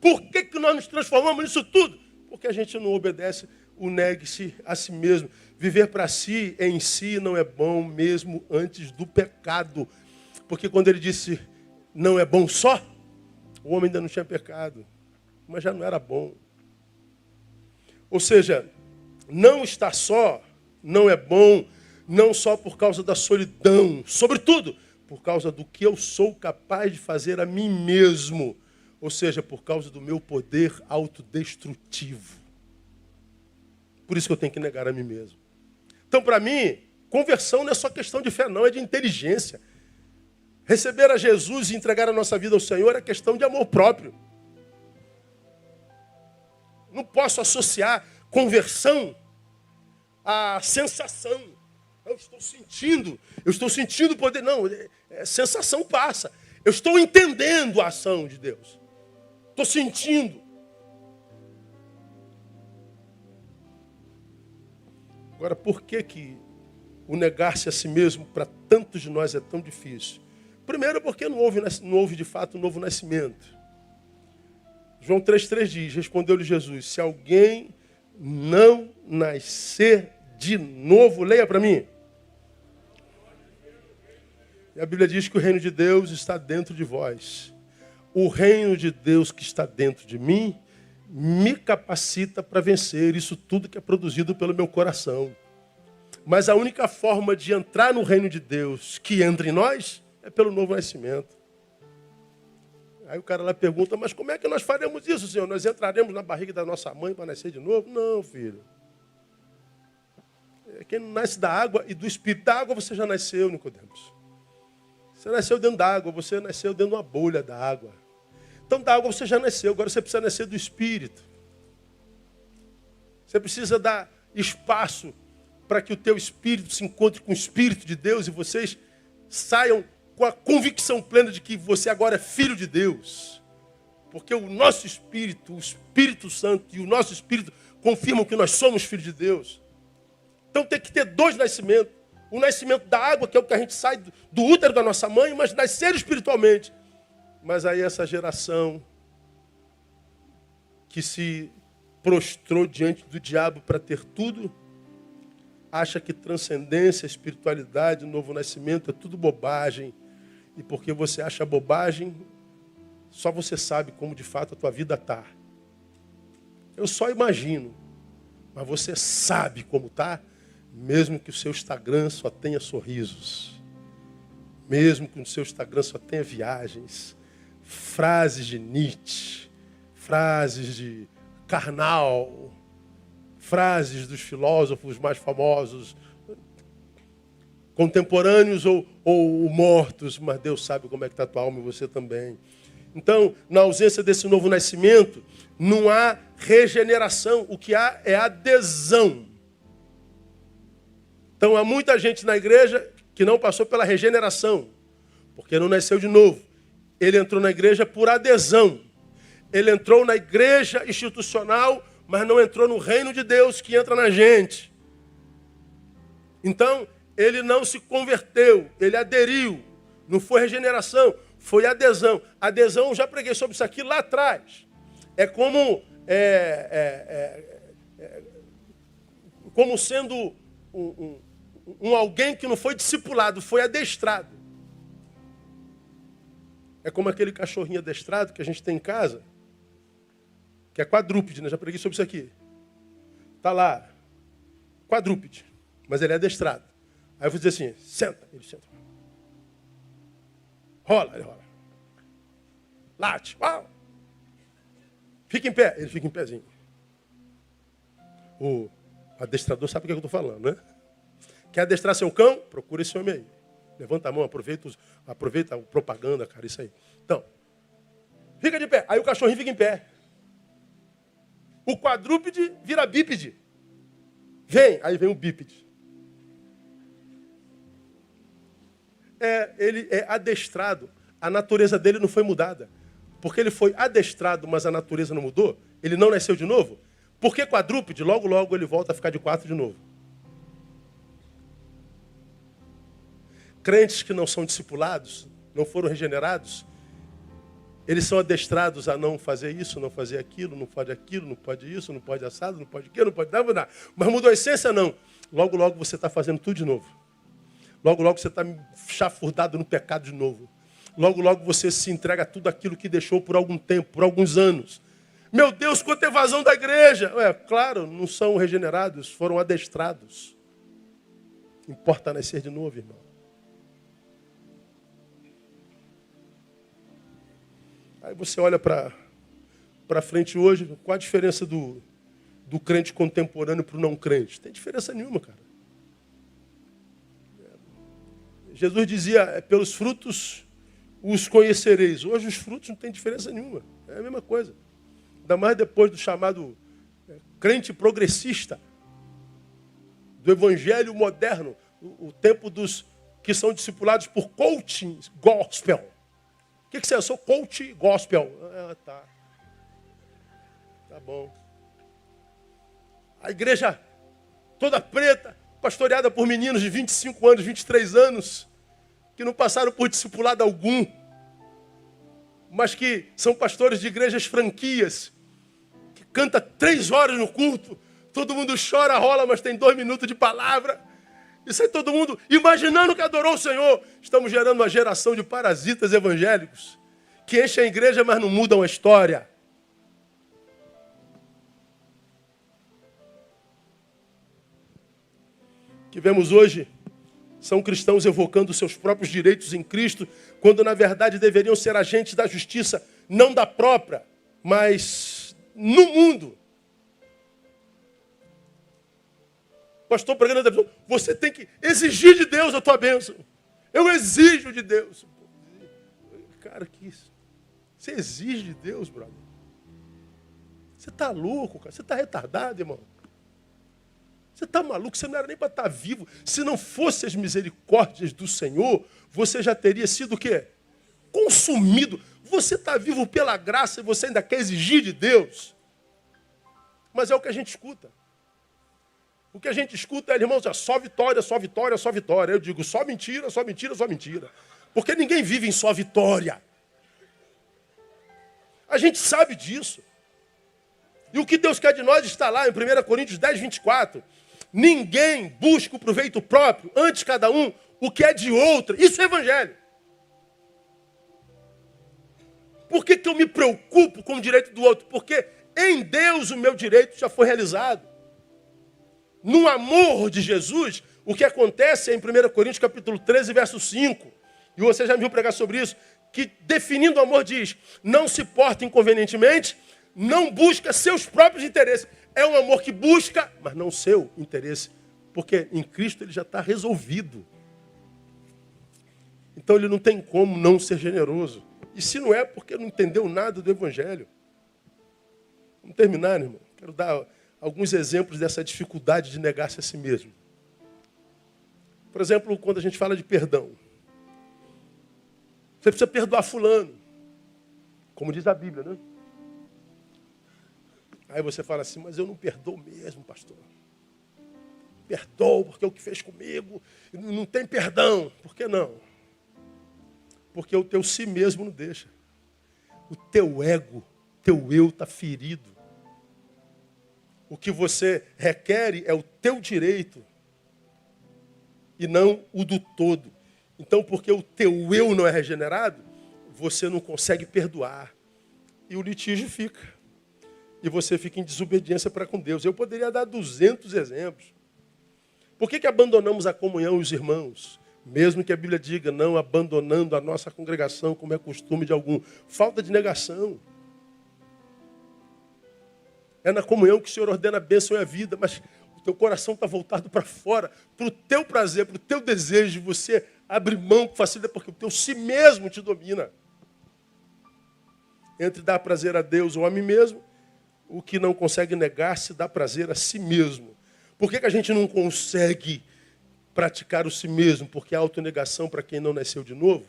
Por que nós nos transformamos nisso tudo? Porque a gente não obedece o negue-se a si mesmo. Viver para si, em si, não é bom mesmo antes do pecado. Porque quando ele disse, não é bom só, o homem ainda não tinha pecado. Mas já não era bom. Ou seja, não estar só não é bom, não só por causa da solidão, sobretudo por causa do que eu sou capaz de fazer a mim mesmo. Ou seja, por causa do meu poder autodestrutivo. Por isso que eu tenho que negar a mim mesmo. Então, para mim, conversão não é só questão de fé, não, é de inteligência. Receber a Jesus e entregar a nossa vida ao Senhor é questão de amor próprio. Não posso associar conversão à sensação. Eu estou sentindo o poder. Não, sensação passa. Eu estou entendendo a ação de Deus. Estou sentindo. Agora, por que o negar-se a si mesmo para tantos de nós é tão difícil? Primeiro, porque não houve de fato um novo nascimento. João 3,3 diz, respondeu-lhe Jesus, se alguém não nascer de novo, leia para mim. E a Bíblia diz que o reino de Deus está dentro de vós. O reino de Deus que está dentro de mim me capacita para vencer isso tudo que é produzido pelo meu coração. Mas a única forma de entrar no reino de Deus que entra em nós é pelo novo nascimento. Aí o cara lá pergunta, mas como é que nós faremos isso, Senhor? Nós entraremos na barriga da nossa mãe para nascer de novo? Não, filho. Quem não nasce da água e do Espírito. Da água você já nasceu, Nicodemos. Você nasceu dentro da água, você nasceu dentro de uma bolha da água. Então da água você já nasceu, agora você precisa nascer do Espírito. Você precisa dar espaço para que o teu espírito se encontre com o Espírito de Deus e vocês saiam com a convicção plena de que você agora é filho de Deus. Porque o nosso espírito, o Espírito Santo e o nosso espírito confirmam que nós somos filhos de Deus. Então tem que ter dois nascimentos. O nascimento da água, que é o que a gente sai do útero da nossa mãe, mas nascer espiritualmente. Mas aí essa geração que se prostrou diante do diabo para ter tudo, acha que transcendência, espiritualidade, novo nascimento é tudo bobagem. E porque você acha bobagem, só você sabe como de fato a tua vida está. Eu só imagino, mas você sabe como está, mesmo que o seu Instagram só tenha sorrisos. Mesmo que o seu Instagram só tenha viagens, frases de Nietzsche, frases de Karnal, frases dos filósofos mais famosos, contemporâneos ou mortos, mas Deus sabe como é que está a tua alma e você também. Então, na ausência desse novo nascimento, não há regeneração, o que há é adesão. Então, há muita gente na igreja que não passou pela regeneração, porque não nasceu de novo. Ele entrou na igreja por adesão. Ele entrou na igreja institucional, mas não entrou no reino de Deus que entra na gente. Então, ele não se converteu, ele aderiu. Não foi regeneração, foi adesão. Adesão, eu já preguei sobre isso aqui lá atrás. É como, como sendo um alguém que não foi discipulado, foi adestrado. É como aquele cachorrinho adestrado que a gente tem em casa, que é quadrúpede, né? Já preguei sobre isso aqui. Está lá, quadrúpede, mas ele é adestrado. Aí eu vou dizer assim, senta, ele senta. Rola, ele rola. Late, uau. Fica em pé, ele fica em pezinho. O adestrador sabe o que eu estou falando, né? Quer adestrar seu cão? Procura esse homem aí. Levanta a mão, aproveita a propaganda, cara, isso aí. Então, fica de pé. Aí o cachorrinho fica em pé. O quadrúpede vira bípede. Aí vem o bípede. Ele é adestrado. A natureza dele não foi mudada. Porque ele foi adestrado, mas a natureza não mudou. Ele não nasceu de novo. Porque quadrúpede, logo, logo ele volta a ficar de quatro de novo. Crentes que não são discipulados, não foram regenerados, eles são adestrados a não fazer isso, não fazer aquilo, não pode aquilo, não pode isso, não pode assado, não pode aquilo, não pode nada. Mas mudou a essência, não. Logo, logo você está fazendo tudo de novo. Logo, logo você está chafurdado no pecado de novo. Logo, logo você se entrega a tudo aquilo que deixou por algum tempo, por alguns anos. Meu Deus, quanta evasão da igreja! Claro, não são regenerados, foram adestrados. Importa nascer de novo, irmão. Aí você olha para frente hoje, qual a diferença do crente contemporâneo para o não crente? Não tem diferença nenhuma, cara. Jesus dizia, pelos frutos os conhecereis. Hoje os frutos não tem diferença nenhuma. É a mesma coisa. Ainda mais depois do chamado crente progressista, do evangelho moderno, o tempo dos que são discipulados por coaching gospel. O que você é? Eu sou coach gospel. Tá. Tá bom. A igreja toda preta, pastoreada por meninos de 25 anos, 23 anos, que não passaram por discipulado algum, mas que são pastores de igrejas franquias, que canta 3 horas no culto, todo mundo chora, rola, mas tem 2 minutos de palavra. Isso aí todo mundo imaginando que adorou o Senhor. Estamos gerando uma geração de parasitas evangélicos que enchem a igreja, mas não mudam a história. O que vemos hoje são cristãos evocando seus próprios direitos em Cristo, quando na verdade deveriam ser agentes da justiça não da própria, mas no mundo. Pastor pregando a televisão, você tem que exigir de Deus a tua bênção. Eu exijo de Deus. Cara, que isso? Você exige de Deus, brother? Você está louco, cara? Você está retardado, irmão? Você está maluco? Você não era nem para estar vivo. Se não fossem as misericórdias do Senhor, você já teria sido o quê? Consumido. Você está vivo pela graça e você ainda quer exigir de Deus. Mas é o que a gente escuta. O que a gente escuta é, irmãos, só vitória, só vitória, só vitória. Eu digo, só mentira, só mentira, só mentira. Porque ninguém vive em só vitória. A gente sabe disso. E o que Deus quer de nós está lá em 1 Coríntios 10, 24. Ninguém busca o proveito próprio, antes cada um o que é de outra. Isso é evangelho. Por que eu me preocupo com o direito do outro? Porque em Deus o meu direito já foi realizado. No amor de Jesus, o que acontece é em 1 Coríntios capítulo 13, verso 5. E você já me viu pregar sobre isso. Que definindo o amor diz, não se porta inconvenientemente, não busca seus próprios interesses. É um amor que busca, mas não seu interesse. Porque em Cristo ele já está resolvido. Então ele não tem como não ser generoso. E se não é, porque não entendeu nada do Evangelho. Vamos terminar, irmão. Quero dar alguns exemplos dessa dificuldade de negar-se a si mesmo. Por exemplo, quando a gente fala de perdão. Você precisa perdoar fulano. Como diz a Bíblia, né? Aí você fala assim, mas eu não perdoo mesmo, pastor. Perdoo porque o que fez comigo não tem perdão. Por que não? Porque o teu si mesmo não deixa. O teu ego, teu eu está ferido. O que você requer é o teu direito e não o do todo. Então, porque o teu eu não é regenerado, você não consegue perdoar. E o litígio fica. E você fica em desobediência para com Deus. Eu poderia dar 200 exemplos. Por que abandonamos a comunhão e os irmãos? Mesmo que a Bíblia diga, não abandonando a nossa congregação, como é costume de algum. Falta de negação. É na comunhão que o Senhor ordena a bênção e a vida, mas o teu coração está voltado para fora, para o teu prazer, para o teu desejo. Você abre mão com facilidade, porque o teu si mesmo te domina. Entre dar prazer a Deus ou a mim mesmo, o que não consegue negar-se dá prazer a si mesmo. Por que a gente não consegue praticar o si mesmo? Porque a autonegação, para quem não nasceu de novo,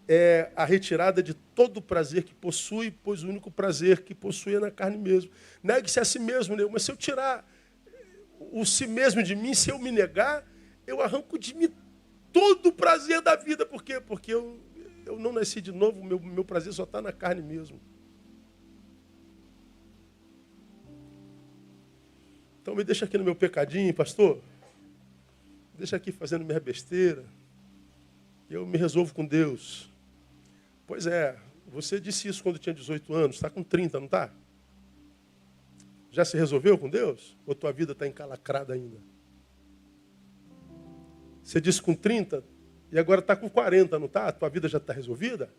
é a retirada de todo o prazer que possui, pois o único prazer que possui é na carne mesmo. Negue-se a si mesmo, né? Mas se eu tirar o si mesmo de mim, se eu me negar, eu arranco de mim todo o prazer da vida. Por quê? Porque eu não nasci de novo, o meu prazer só está na carne mesmo. Então me deixa aqui no meu pecadinho, pastor. Deixa aqui fazendo minha besteira. Eu me resolvo com Deus. Pois é, você disse isso quando tinha 18 anos, está com 30, não está? Já se resolveu com Deus? Ou tua vida está encalacrada ainda? Você disse com 30 e agora está com 40, não está? A tua vida já está resolvida?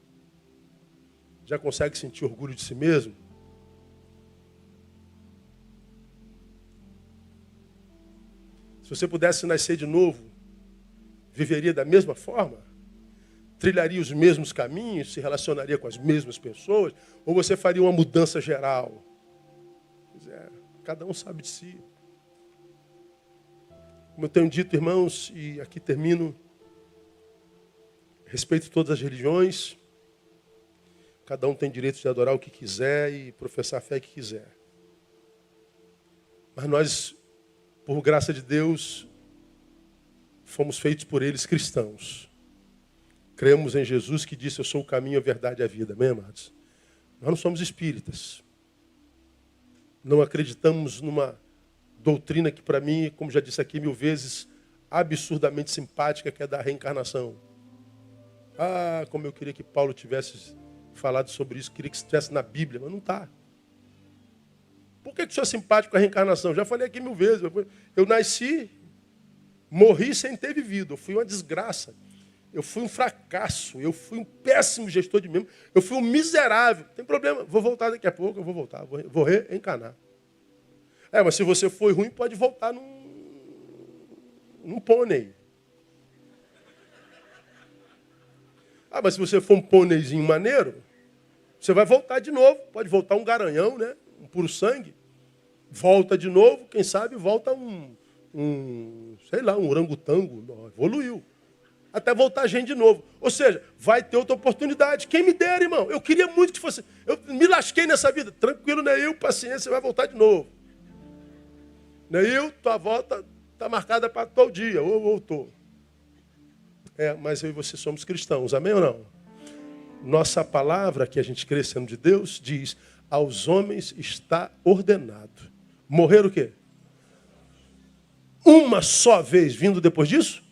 Já consegue sentir orgulho de si mesmo? Se você pudesse nascer de novo, viveria da mesma forma? Trilharia os mesmos caminhos? Se relacionaria com as mesmas pessoas? Ou você faria uma mudança geral? Pois é, cada um sabe de si. Como eu tenho dito, irmãos, e aqui termino, respeito todas as religiões. Cada um tem direito de adorar o que quiser e professar a fé que quiser. Mas nós, por graça de Deus, fomos feitos por eles cristãos. Cremos em Jesus que disse, eu sou o caminho, a verdade e a vida. Amém, amados? Nós não somos espíritas. Não acreditamos numa doutrina que, para mim, como já disse aqui 1000 vezes, absurdamente simpática, que é da reencarnação. Ah, como eu queria que Paulo tivesse falado sobre isso, queria que estivesse na Bíblia, mas não está. Por que o senhor é simpático com a reencarnação? Já falei aqui 1000 vezes. Eu nasci, morri sem ter vivido. Eu fui uma desgraça. Eu fui um fracasso, eu fui um péssimo gestor de mim mesmo, eu fui um miserável. Não tem problema, vou voltar daqui a pouco, eu vou voltar, vou reencarnar. Mas se você foi ruim, pode voltar num pônei. Mas se você for um pôneizinho maneiro, você vai voltar de novo. Pode voltar um garanhão, né? Um puro sangue. Volta de novo, quem sabe volta um orangotango. Evoluiu. Até voltar gente de novo. Ou seja, vai ter outra oportunidade. Quem me dera, irmão? Eu queria muito que fosse. Eu me lasquei nessa vida. Tranquilo, Neil, paciência, você vai voltar de novo. Neil, tua volta está marcada para tal dia. Ou voltou. Mas eu e você somos cristãos, amém ou não? Nossa palavra, que a gente crê sendo de Deus, diz: aos homens está ordenado. Morrer o quê? Uma só vez vindo depois disso?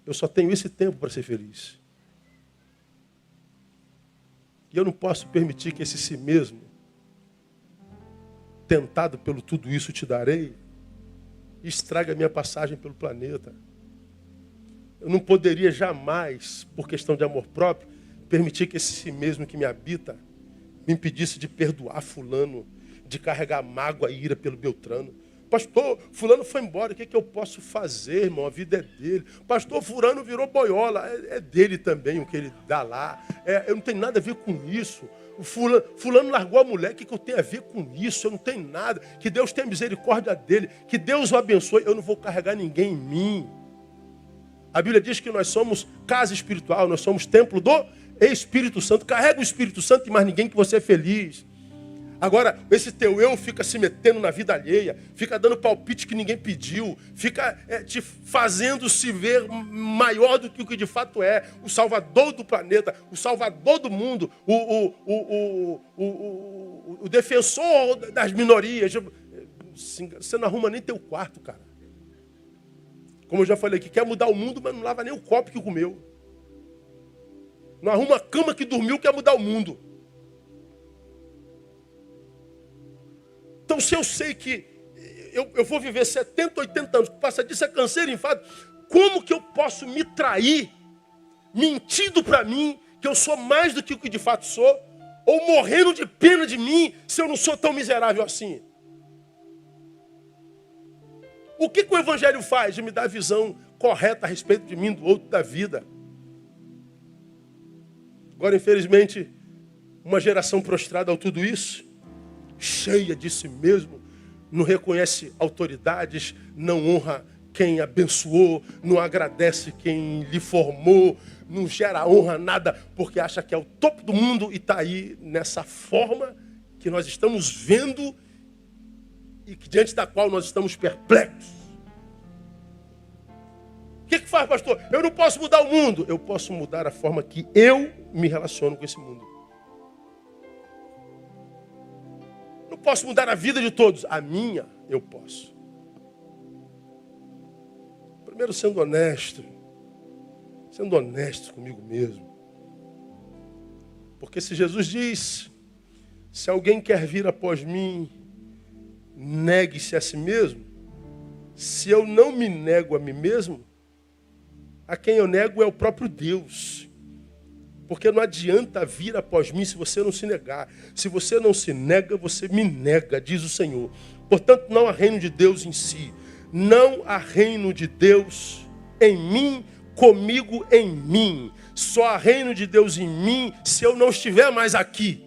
Eu só tenho esse tempo para ser feliz. E eu não posso permitir que esse si mesmo, tentado pelo tudo isso te darei, estrague a minha passagem pelo planeta. Eu não poderia jamais, por questão de amor próprio, permitir que esse si mesmo que me habita me impedisse de perdoar fulano, de carregar mágoa e ira pelo Beltrano. Pastor, fulano foi embora, o que eu posso fazer, irmão? A vida é dele. Pastor, fulano virou boiola, é dele também o que ele dá lá. Eu não tenho nada a ver com isso. O fulano largou a mulher, o que eu tenho a ver com isso? Eu não tenho nada. Que Deus tenha misericórdia dele, que Deus o abençoe. Eu não vou carregar ninguém em mim. A Bíblia diz que nós somos casa espiritual, nós somos templo do Espírito Santo. Carrega o Espírito Santo e mais ninguém que você é feliz. Agora, esse teu eu fica se metendo na vida alheia, fica dando palpite que ninguém pediu, fica te fazendo se ver maior do que o que de fato é, o salvador do planeta, o salvador do mundo, o defensor das minorias. Você não arruma nem teu quarto, cara. Como eu já falei aqui, quer mudar o mundo, mas não lava nem o copo que comeu. Não arruma a cama que dormiu, quer mudar o mundo. Então, se eu sei que eu vou viver 70, 80 anos, passa disso é canseiro, enfado, como que eu posso me trair, mentindo para mim, que eu sou mais do que o que de fato sou, ou morrendo de pena de mim, se eu não sou tão miserável assim? O que o Evangelho faz de me dar a visão correta a respeito de mim, do outro, da vida? Agora, infelizmente, uma geração prostrada a tudo isso, cheia de si mesmo, não reconhece autoridades, não honra quem abençoou, não agradece quem lhe formou, não gera honra nada, porque acha que é o topo do mundo e está aí nessa forma que nós estamos vendo e que, diante da qual nós estamos perplexos. O que faz, pastor? Eu não posso mudar o mundo. Eu posso mudar a forma que eu me relaciono com esse mundo. Não posso mudar a vida de todos. A minha, eu posso. Primeiro, sendo honesto comigo mesmo. Porque se Jesus diz, se alguém quer vir após mim, negue-se a si mesmo. Se eu não me nego a mim mesmo, a quem eu nego é o próprio Deus. Porque não adianta vir após mim se você não se negar. Se você não se nega, você me nega, diz o Senhor. Portanto, não há reino de Deus em si. Não há reino de Deus em mim, comigo em mim. Só há reino de Deus em mim se eu não estiver mais aqui.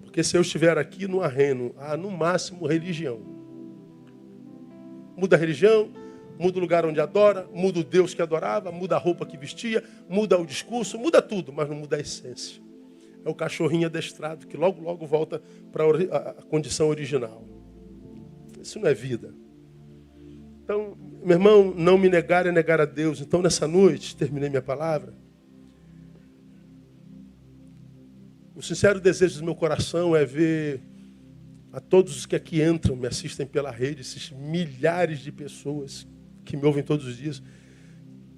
Porque se eu estiver aqui, não há reino. Há, no máximo, religião. Muda a religião, muda o lugar onde adora, muda o Deus que adorava, muda a roupa que vestia, muda o discurso, muda tudo, mas não muda a essência. É o cachorrinho adestrado que logo, logo volta para a condição original. Isso não é vida. Então, meu irmão, não me negar é negar a Deus. Então, nessa noite, terminei minha palavra. O sincero desejo do meu coração é ver a todos os que aqui entram, me assistem pela rede, esses milhares de pessoas que me ouvem todos os dias,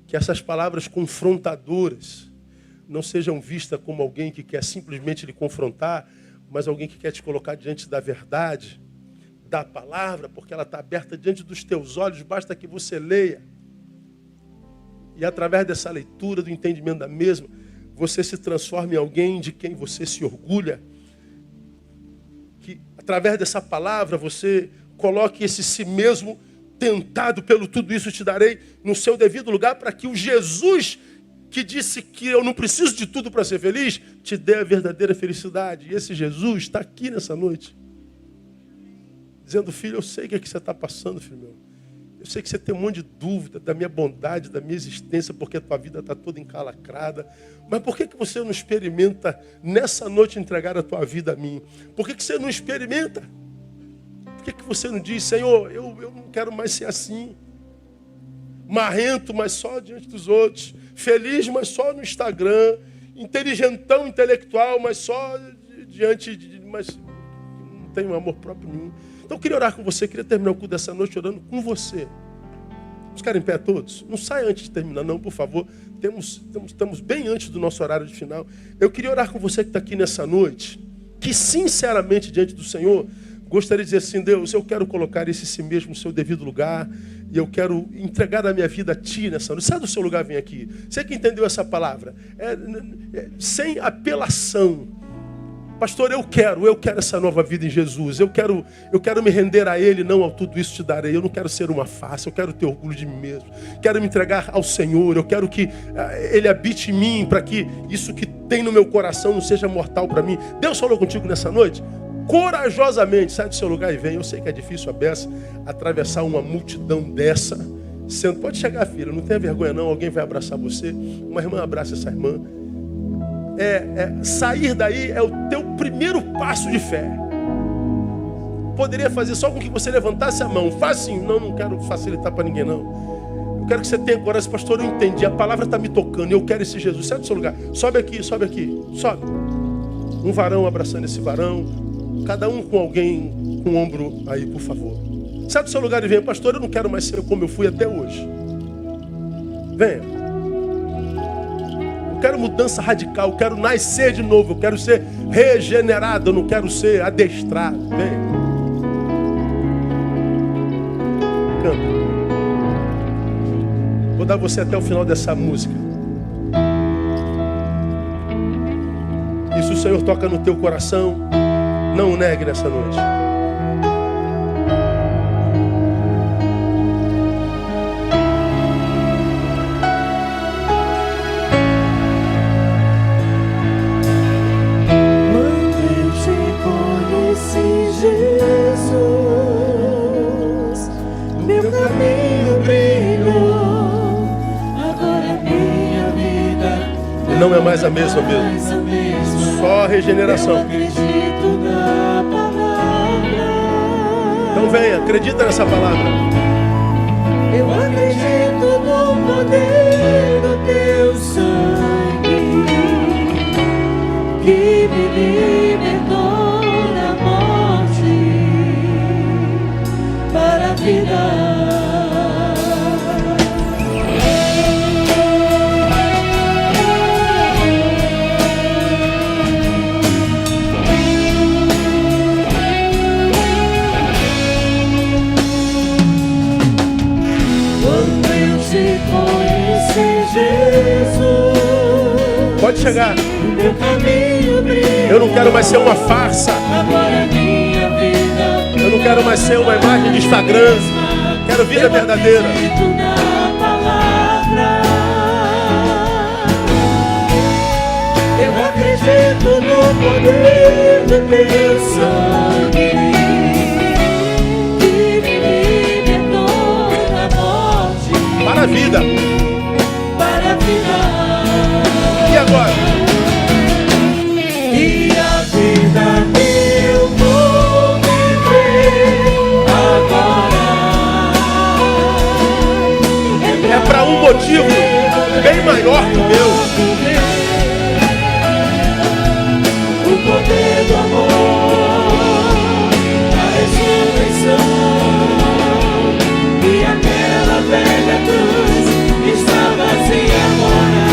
que essas palavras confrontadoras não sejam vistas como alguém que quer simplesmente lhe confrontar, mas alguém que quer te colocar diante da verdade, da palavra, porque ela está aberta diante dos teus olhos, basta que você leia. E através dessa leitura, do entendimento da mesma, você se transforma em alguém de quem você se orgulha. Que através dessa palavra você coloque esse si mesmo tentado pelo tudo isso te darei no seu devido lugar, para que o Jesus que disse que eu não preciso de tudo para ser feliz, te dê a verdadeira felicidade. E esse Jesus está aqui nessa noite, dizendo: filho, eu sei o que é que você está passando, filho meu. Eu sei que você tem um monte de dúvida da minha bondade, da minha existência, porque a tua vida está toda encalacrada. Mas por que você não experimenta nessa noite entregar a tua vida a mim? Por que você não experimenta? Por que você não diz: Senhor, eu não quero mais ser assim. Marrento, mas só diante dos outros. Feliz, mas só no Instagram. Inteligentão, intelectual, mas só diante de... Mas não tenho amor próprio nenhum. Então eu queria orar com você, queria terminar o culto dessa noite orando com você. Vamos ficar em pé todos? Não saia antes de terminar, não, por favor. Estamos bem antes do nosso horário de final. Eu queria orar com você que está aqui nessa noite, que sinceramente diante do Senhor, gostaria de dizer assim: Deus, eu quero colocar esse si mesmo no seu devido lugar, e eu quero entregar a minha vida a Ti nessa noite. Sai do seu lugar, vem aqui. Você que entendeu essa palavra, sem apelação. Pastor, eu quero essa nova vida em Jesus. Eu quero me render a Ele, não ao tudo isso te darei. Eu não quero ser uma farsa, eu quero ter orgulho de mim mesmo. Quero me entregar ao Senhor, eu quero que Ele habite em mim, para que isso que tem no meu coração não seja mortal para mim. Deus falou contigo nessa noite? Corajosamente, sai do seu lugar e vem. Eu sei que é difícil a beça atravessar uma multidão dessa. Pode chegar, filha, não tenha vergonha não, alguém vai abraçar você. Uma irmã abraça essa irmã. Sair daí é o teu primeiro passo de fé. Poderia fazer só com que você levantasse a mão. Faz assim. Não quero facilitar para ninguém não. Eu quero que você tenha coragem. Pastor, eu entendi, a palavra está me tocando, eu quero esse Jesus. Sai do seu lugar, sobe aqui, sobe. Um varão abraçando esse varão, cada um com alguém com o ombro aí, por favor. Sai do seu lugar e venha. Pastor, eu não quero mais ser como eu fui até hoje. Venha. Eu quero mudança radical, eu quero nascer de novo, eu quero ser regenerado, eu não quero ser adestrado. Vem. Canta. Vou dar você até o final dessa música. E se o Senhor toca no teu coração, não o negue nessa noite. Não é mais a mesma mesmo. Só a regeneração. Então venha, acredita nessa palavra. Eu acredito no poder do teu sangue, que me libertou da morte para a vida. Pode chegar. Eu não quero mais ser uma farsa. Eu não quero mais ser uma imagem de Instagram. Quero vida verdadeira. Eu acredito no poder do teu sangue, que me libertou da morte para a vida. E agora? E a vida que eu vou viver agora é para um motivo bem maior que o meu. O poder do amor, a ressurreição e aquela velha cruz está vazia agora.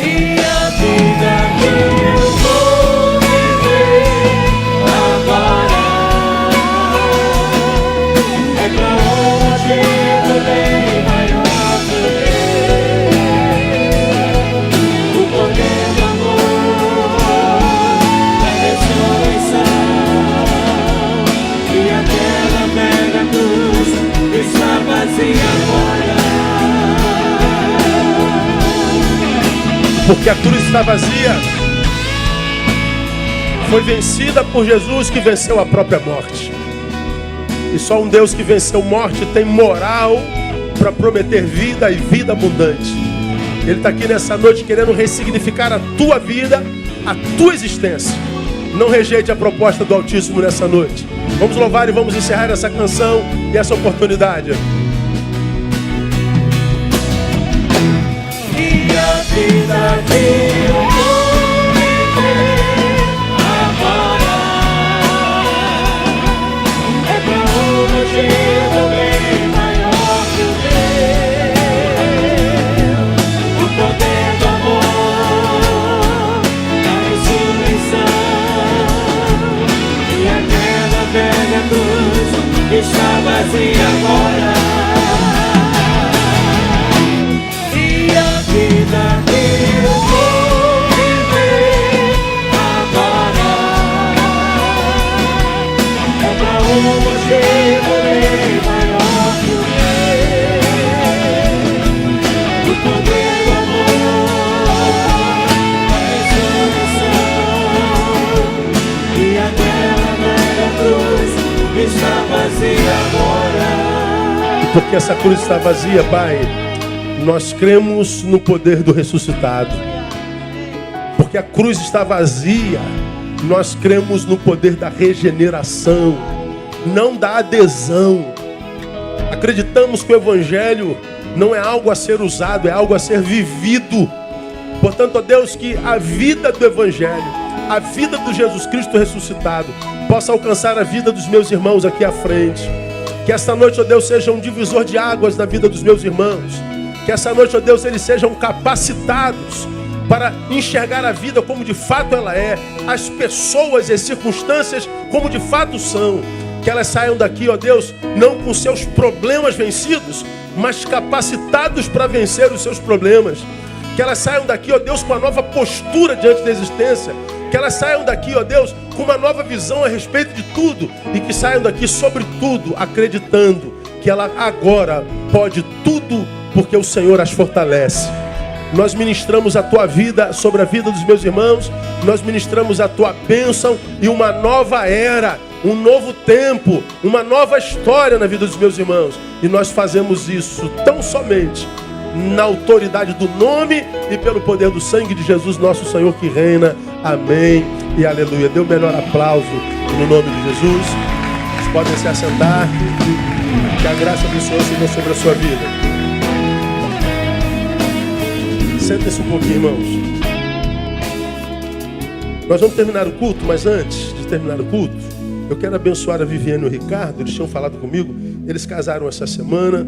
E a vida que eu vou viver Porque a cruz está vazia. Foi vencida por Jesus, que venceu a própria morte. E só um Deus que venceu morte tem moral para prometer vida e vida abundante. Ele está aqui nessa noite querendo ressignificar a tua vida, a tua existência. Não rejeite a proposta do Altíssimo nessa noite. Vamos louvar e vamos encerrar essa canção e essa oportunidade. E a vida que eu vou viver agora é pra um motivo bem maior que o meu. O poder do amor, a ressurreição e aquela velha cruz está vazia agora. Vida que eu vou viver agora é pra um motivo bem maior que o meu. O poder do amor, a ressurreição e aquela velha cruz está vazia agora. E porque essa cruz está vazia, Pai, nós cremos no poder do ressuscitado. Porque a cruz está vazia, nós cremos no poder da regeneração, não da adesão. Acreditamos que o Evangelho não é algo a ser usado, é algo a ser vivido. Portanto, ó Deus, que a vida do Evangelho, a vida do Jesus Cristo ressuscitado, possa alcançar a vida dos meus irmãos aqui à frente. Que esta noite, ó Deus, seja um divisor de águas na vida dos meus irmãos. Que essa noite, ó Deus, eles sejam capacitados para enxergar a vida como de fato ela é, as pessoas e as circunstâncias como de fato são. Que elas saiam daqui, ó Deus, não com seus problemas vencidos, mas capacitados para vencer os seus problemas. Que elas saiam daqui, ó Deus, com uma nova postura diante da existência. Que elas saiam daqui, ó Deus, com uma nova visão a respeito de tudo. E que saiam daqui, sobretudo, acreditando que ela agora pode tudo, porque o Senhor as fortalece. Nós ministramos a tua vida sobre a vida dos meus irmãos. Nós ministramos a tua bênção e uma nova era, um novo tempo, uma nova história na vida dos meus irmãos. E nós fazemos isso tão somente na autoridade do nome e pelo poder do sangue de Jesus, nosso Senhor que reina. Amém e aleluia. Dê o melhor aplauso no nome de Jesus. Vocês podem se assentar. Que a graça do Senhor seja sobre a sua vida. Sentem-se um pouquinho, irmãos. Nós vamos terminar o culto, mas antes de terminar o culto, eu quero abençoar a Viviane e o Ricardo. Eles tinham falado comigo, eles casaram essa semana.